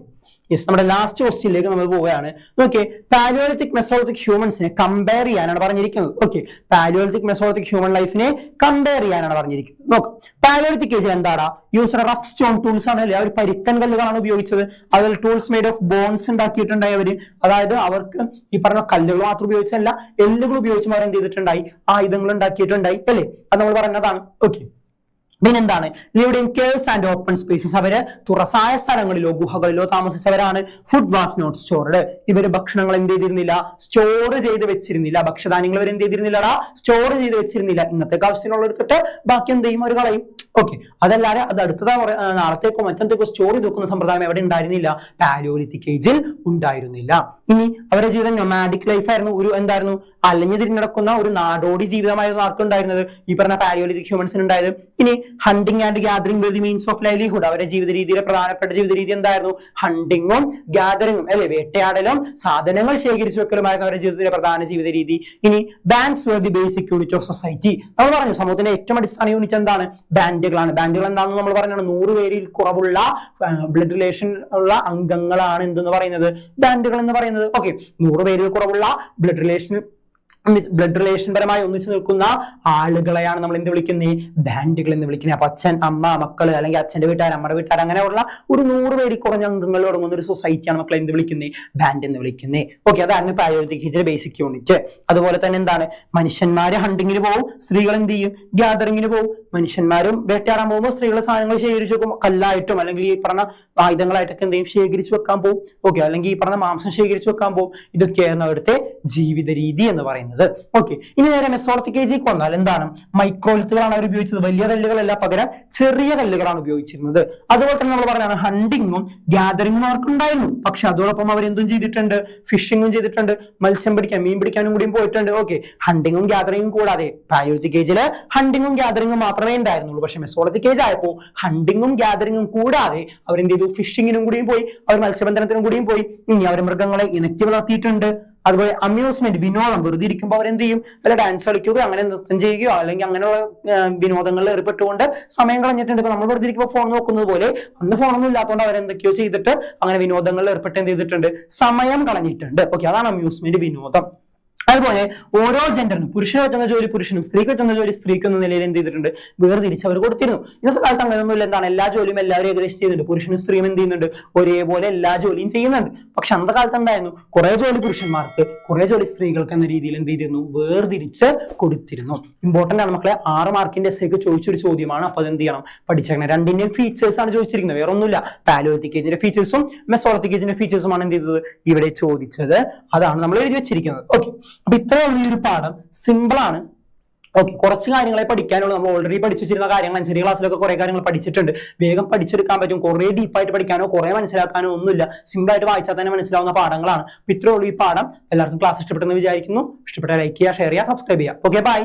യെസ്, നമ്മുടെ ലാസ്റ്റ് ക്വസ്റ്റ്യനിലേക്ക് നമ്മൾ പോവുകയാണ്. ഓക്കെ, പാലിയോലിത്തിക് മെസോളിത്തിക് ഹ്യൂമൻസിനെ കമ്പയർ ചെയ്യാനാണ് പറഞ്ഞിരിക്കുന്നത്. ഓക്കെ, പാലിയോലിത്തിക് മെസോളിത്തിക് ഹ്യൂമൻ ലൈഫിനെ കമ്പയർ ചെയ്യാനാണ് പറഞ്ഞിരിക്കുന്നത്. നോക്കാം, പാലിയോലിത്തിക് ഏജിൽ എന്താണ് യൂസ് റഫ് സ്റ്റോൺ ടൂൾസ് ആണ് അല്ലെ, അവർ പരിക്കൻ കല്ലുകളാണ് ഉപയോഗിച്ചത്. അതിൽ ടൂൾസ് മെയ്ഡ് ഓഫ് ബോൺസ് ഉണ്ടാക്കിയിട്ടുണ്ടായി അവര്. അതായത് അവർക്ക് ഈ പറഞ്ഞ കല്ലുകൾ മാത്രം ഉപയോഗിച്ചല്ല, എല്ലുകൾ ഉപയോഗിച്ചും അവർ എന്ത് ചെയ്തിട്ടുണ്ടായി, ആയുധങ്ങൾ ഉണ്ടാക്കിയിട്ടുണ്ടായി അല്ലെ, അത് നമ്മൾ പറഞ്ഞതാണ്. ഓക്കെ, പിന്നെന്താണ്, lived in caves and open spaces, അവര് തുറസായ സ്ഥലങ്ങളിലോ ഗുഹകളിലോ താമസിച്ചവരാണ്. ഫുഡ് വാസ് നോട്ട് സ്റ്റോർഡ്, ഇവര് ഭക്ഷണങ്ങൾ എന്ത് ചെയ്തിരുന്നില്ല, സ്റ്റോർ ചെയ്ത് വെച്ചിരുന്നില്ല. ഭക്ഷ്യധാന്യങ്ങൾ ഇവർ എന്ത് ചെയ്തിരുന്നില്ലടാ, സ്റ്റോർ ചെയ്ത് വെച്ചിരുന്നില്ല. ഇന്നത്തെ ആവശ്യത്തിനുള്ള എടുത്തിട്ട് ബാക്കി എന്ത് ചെയ്യും, ഒരു കളയും. ഓക്കെ, അതല്ലാതെ അത് അടുത്തതാ നാളത്തേക്കോ മറ്റെന്തൊക്കെ സ്റ്റോർ ചെയ്ത് വെക്കുന്ന സമ്പ്രദായം എവിടെ ഉണ്ടായിരുന്നില്ല, പാലിയോലിത്തിക് ഏജിൽ ഉണ്ടായിരുന്നില്ല. ഇനി അവരുടെ ജീവിതം നൊമാഡിക് ലൈഫ് ആയിരുന്നു, ഒരു എന്തായിരുന്നു, അലഞ്ഞു തിരിഞ്ഞടക്കുന്ന ഒരു നാടോടി ജീവിതമായിരുന്നു ആർക്കുണ്ടായിരുന്നത്, ഈ പറഞ്ഞ പാലിയോലിത്തിക് ഹ്യൂമൻസിന് ഉണ്ടായത്. ഇനി hunting and gathering with the means of livelihood, അവരുടെ ജീവിത രീതിയിലെ പ്രധാനപ്പെട്ട ജീവിത രീതി എന്തായിരുന്നു, ഹണ്ടിങ്ങും ഗ്യാദറിംഗും അല്ലെ, വേട്ടയാടലും സാധനങ്ങൾ ശേഖരിച്ചു വെക്കലുമായിരുന്നു അവരുടെ ജീവിതത്തിലെ പ്രധാന ജീവിത രീതി. ഇനി bands were the basic unit of society, നമ്മൾ പറഞ്ഞു സമൂഹത്തിന്റെ ഏറ്റവും അടിസ്ഥാന യൂണിറ്റ് എന്താണ്, ബാൻഡുകളാണ്. ബാൻഡുകൾ എന്താണെന്ന് നമ്മൾ പറഞ്ഞാണ്, 100 പേരിൽ കുറവുള്ള ബ്ലഡ് റിലേഷൻ ഉള്ള അംഗങ്ങളാണ് എന്തെന്ന് പറയുന്നത്, ബാൻഡുകൾ എന്ന് പറയുന്നത്. ഓക്കെ, 100 പേരിൽ കുറവുള്ള ബ്ലഡ് റിലേഷൻ പരമായി ഒന്നിച്ചു നിൽക്കുന്ന ആളുകളെയാണ് നമ്മൾ എന്ത് വിളിക്കുന്നത്, ബാൻഡുകൾ എന്ന് വിളിക്കുന്നത്. അപ്പൊ അച്ഛൻ, അമ്മ, മക്കള്, അല്ലെങ്കിൽ അച്ഛന്റെ വീട്ടുകാർ, അമ്മയുടെ വീട്ടുകാർ, അങ്ങനെയുള്ള ഒരു 100 പേര് കുറഞ്ഞ അംഗങ്ങൾ തുടങ്ങുന്ന ഒരു സൊസൈറ്റിയാണ് മക്കളെ എന്ത് വിളിക്കുന്നത്, ബാൻഡ് എന്ന് വിളിക്കുന്നത്. ഓക്കെ, അതാണ് പാലിയോലിത്തിക് ഏജിലെ ബേസിക് യൂണിറ്റ്. അതുപോലെ തന്നെ എന്താണ്, മനുഷ്യന്മാര് ഹണ്ടിങ്ങിന് പോകും, സ്ത്രീകൾ എന്ത് ചെയ്യും, ഗ്യാദറിങ്ങിന് പോകും. മനുഷ്യന്മാരും വേട്ടയാടാൻ പോകുമ്പോൾ സ്ത്രീകൾ സാധനങ്ങൾ ശേഖരിച്ചു വെക്കും, കല്ലായിട്ടും അല്ലെങ്കിൽ ഈ പറഞ്ഞ ആയുധങ്ങളായിട്ടൊക്കെ എന്ത് ചെയ്യും, ശേഖരിച്ചു വെക്കാൻ പോകും. ഓക്കെ, അല്ലെങ്കിൽ ഈ പറഞ്ഞ മാംസം ശേഖരിച്ചു വെക്കാൻ പോകും. ഇതൊക്കെയായിരുന്നു അവിടുത്തെ ജീവിത രീതി എന്ന് പറയുന്നത്. ഓക്കെ, ഇനി നേരെ മെസോളിത്തിക് ഏജിലേക്ക് വന്നാൽ എന്താണ്, മൈക്രോലിത്തുകളാണ് അവർ ഉപയോഗിച്ചത്. വലിയ കല്ലുകളല്ല, പകരം ചെറിയ കല്ലുകളാണ് ഉപയോഗിച്ചിരുന്നത്. അതുപോലെ തന്നെ നമ്മൾ പറഞ്ഞാണ് ഹണ്ടിങ്ങും ഗ്യാദറിങ്ങും അവർക്കുണ്ടായിരുന്നു. പക്ഷെ അതോടൊപ്പം അവരെന്തും ചെയ്തിട്ടുണ്ട്, ഫിഷിങ്ങും ചെയ്തിട്ടുണ്ട്, മത്സ്യം പിടിക്കാൻ, മീൻ പിടിക്കാനും കൂടിയും പോയിട്ടുണ്ട്. ഓക്കെ, ഹണ്ടിങ്ങും ഗ്യാദറിങ്ങും കൂടാതെ പാലിയോലിത്തിക് ഏജില് ഹണ്ടിങ്ങും ഗ്യാദറിങ്ങും മാത്രമേ ഉണ്ടായിരുന്നുള്ളൂ. പക്ഷെ മെസോളിത്തിക് ഏജ് ആയപ്പോൾ ഹണ്ടിങ്ങും ഗ്യാദറിങ്ങും കൂടാതെ അവരെന്ത് ചെയ്തു, ഫിഷിങ്ങിനും കൂടിയും പോയി, അവർ മത്സ്യബന്ധനത്തിനും കൂടിയും പോയി. ഇനി അവർ മൃഗങ്ങളെ ഇണക്കി വളർത്തിയിട്ടുണ്ട്. അതുപോലെ അമ്യൂസ്മെന്റ്, വിനോദം, വെറുതെ ഇരിക്കുമ്പോൾ അവരെന്ത് ചെയ്യും, വല്ല ഡാൻസ് കളിക്കുകയോ അങ്ങനെ നൃത്തം ചെയ്യുകയോ അല്ലെങ്കിൽ അങ്ങനെയുള്ള വിനോദങ്ങളിൽ ഏർപ്പെട്ടുകൊണ്ട് സമയം കളഞ്ഞിട്ടുണ്ട്. ഇപ്പൊ നമ്മൾ വെറുതെ ഇരിക്കുമ്പോൾ ഫോൺ നോക്കുന്നത് പോലെ അന്ന് ഫോണൊന്നും ഇല്ലാത്തതുകൊണ്ട് അവരെന്തൊക്കെയോ ചെയ്തിട്ട് അങ്ങനെ വിനോദങ്ങളിൽ ഏർപ്പെട്ട് എന്ത് ചെയ്തിട്ടുണ്ട്, സമയം കളഞ്ഞിട്ടുണ്ട്. ഓക്കെ, അതാണ് അമ്യൂസ്മെന്റ്, വിനോദം. അതുപോലെ ഓരോ ജെൻഡറിനും, പുരുഷന് പറ്റുന്ന ജോലി പുരുഷനും സ്ത്രീക്ക് പറ്റുന്ന ജോലി സ്ത്രീക്ക് എന്ന നിലയിൽ എന്ത് ചെയ്തിട്ടുണ്ട്, വേർതിരിച്ച് അവർ കൊടുത്തിരുന്നു. ഇന്നത്തെ കാലത്ത് അങ്ങനെയൊന്നുമില്ല. എന്താണ്, എല്ലാ ജോലിയും എല്ലാവരും ഏകദേശം ചെയ്യുന്നുണ്ട്. പുരുഷനും സ്ത്രീയും എന്ത് ചെയ്യുന്നുണ്ട്, ഒരേപോലെ എല്ലാ ജോലിയും ചെയ്യുന്നുണ്ട്. പക്ഷെ അന്നത്തെ കാലത്ത് എന്തായിരുന്നു, കുറെ ജോലി പുരുഷന്മാർക്ക്, കുറെ ജോലി സ്ത്രീകൾക്ക് എന്ന രീതിയിൽ എന്ത് ചെയ്തിരുന്നു, വേർതിരിച്ച് കൊടുത്തിരുന്നു. ഇമ്പോർട്ടന്റ് ആണ് മക്കളെ, 6 മാർക്കിന്റെ എസ്സേക്ക് ചോദിച്ചൊരു ചോദ്യമാണ്. അപ്പൊ അതെന്ത് ചെയ്യണം, പഠിച്ചേക്കണം. രണ്ടിന്റെയും ഫീച്ചേഴ്സ് ആണ് ചോദിച്ചിരിക്കുന്നത്, വേറെ ഒന്നുമില്ല. പാലിയോലിത്തിക് ഏജിന്റെ ഫീച്ചേഴ്സും മെസോളിത്തിക് ഏജിന്റെ ഫീച്ചേഴ്സുമാണ് എന്ത് ചെയ്തത്, ഇവിടെ ചോദിച്ചത്. അതാണ് നമ്മൾ എഴുതി വെച്ചിരിക്കുന്നത്. ഓക്കെ, അപ്പൊ ഇത്രയുള്ള ഈ ഒരു പാഠം സിമ്പിൾ ആണ്. ഓക്കെ, കുറച്ച് കാര്യങ്ങളെ പഠിക്കാനുള്ളൂ. നമ്മൾ ഓൾറെഡി പഠിച്ചു വെച്ചിരുന്ന കാര്യങ്ങൾ, ചെറിയ ക്ലാസ്സിലൊക്കെ കുറെ കാര്യങ്ങൾ പഠിച്ചിട്ടുണ്ട്. വേഗം പഠിച്ചെടുക്കാൻ പറ്റും. കുറെ ഡീപ്പായിട്ട് പഠിക്കാനോ കുറെ മനസ്സിലാക്കാനോ ഒന്നുമില്ല. സിമ്പിൾ ആയിട്ട് വായിച്ചാൽ തന്നെ മനസ്സിലാവുന്ന പാഠങ്ങളാണ്. അപ്പൊ ഇത്രയുള്ളൂ ഈ പാഠം. എല്ലാവർക്കും ക്ലാസ് ഇഷ്ടപ്പെട്ടെന്ന് വിചാരിക്കുന്നു. ഇഷ്ടപ്പെട്ട ലൈക്ക് ചെയ്യുക, ഷെയർ ചെയ്യുക, സബ്സ്ക്രൈബ് ചെയ്യുക. Okay, by.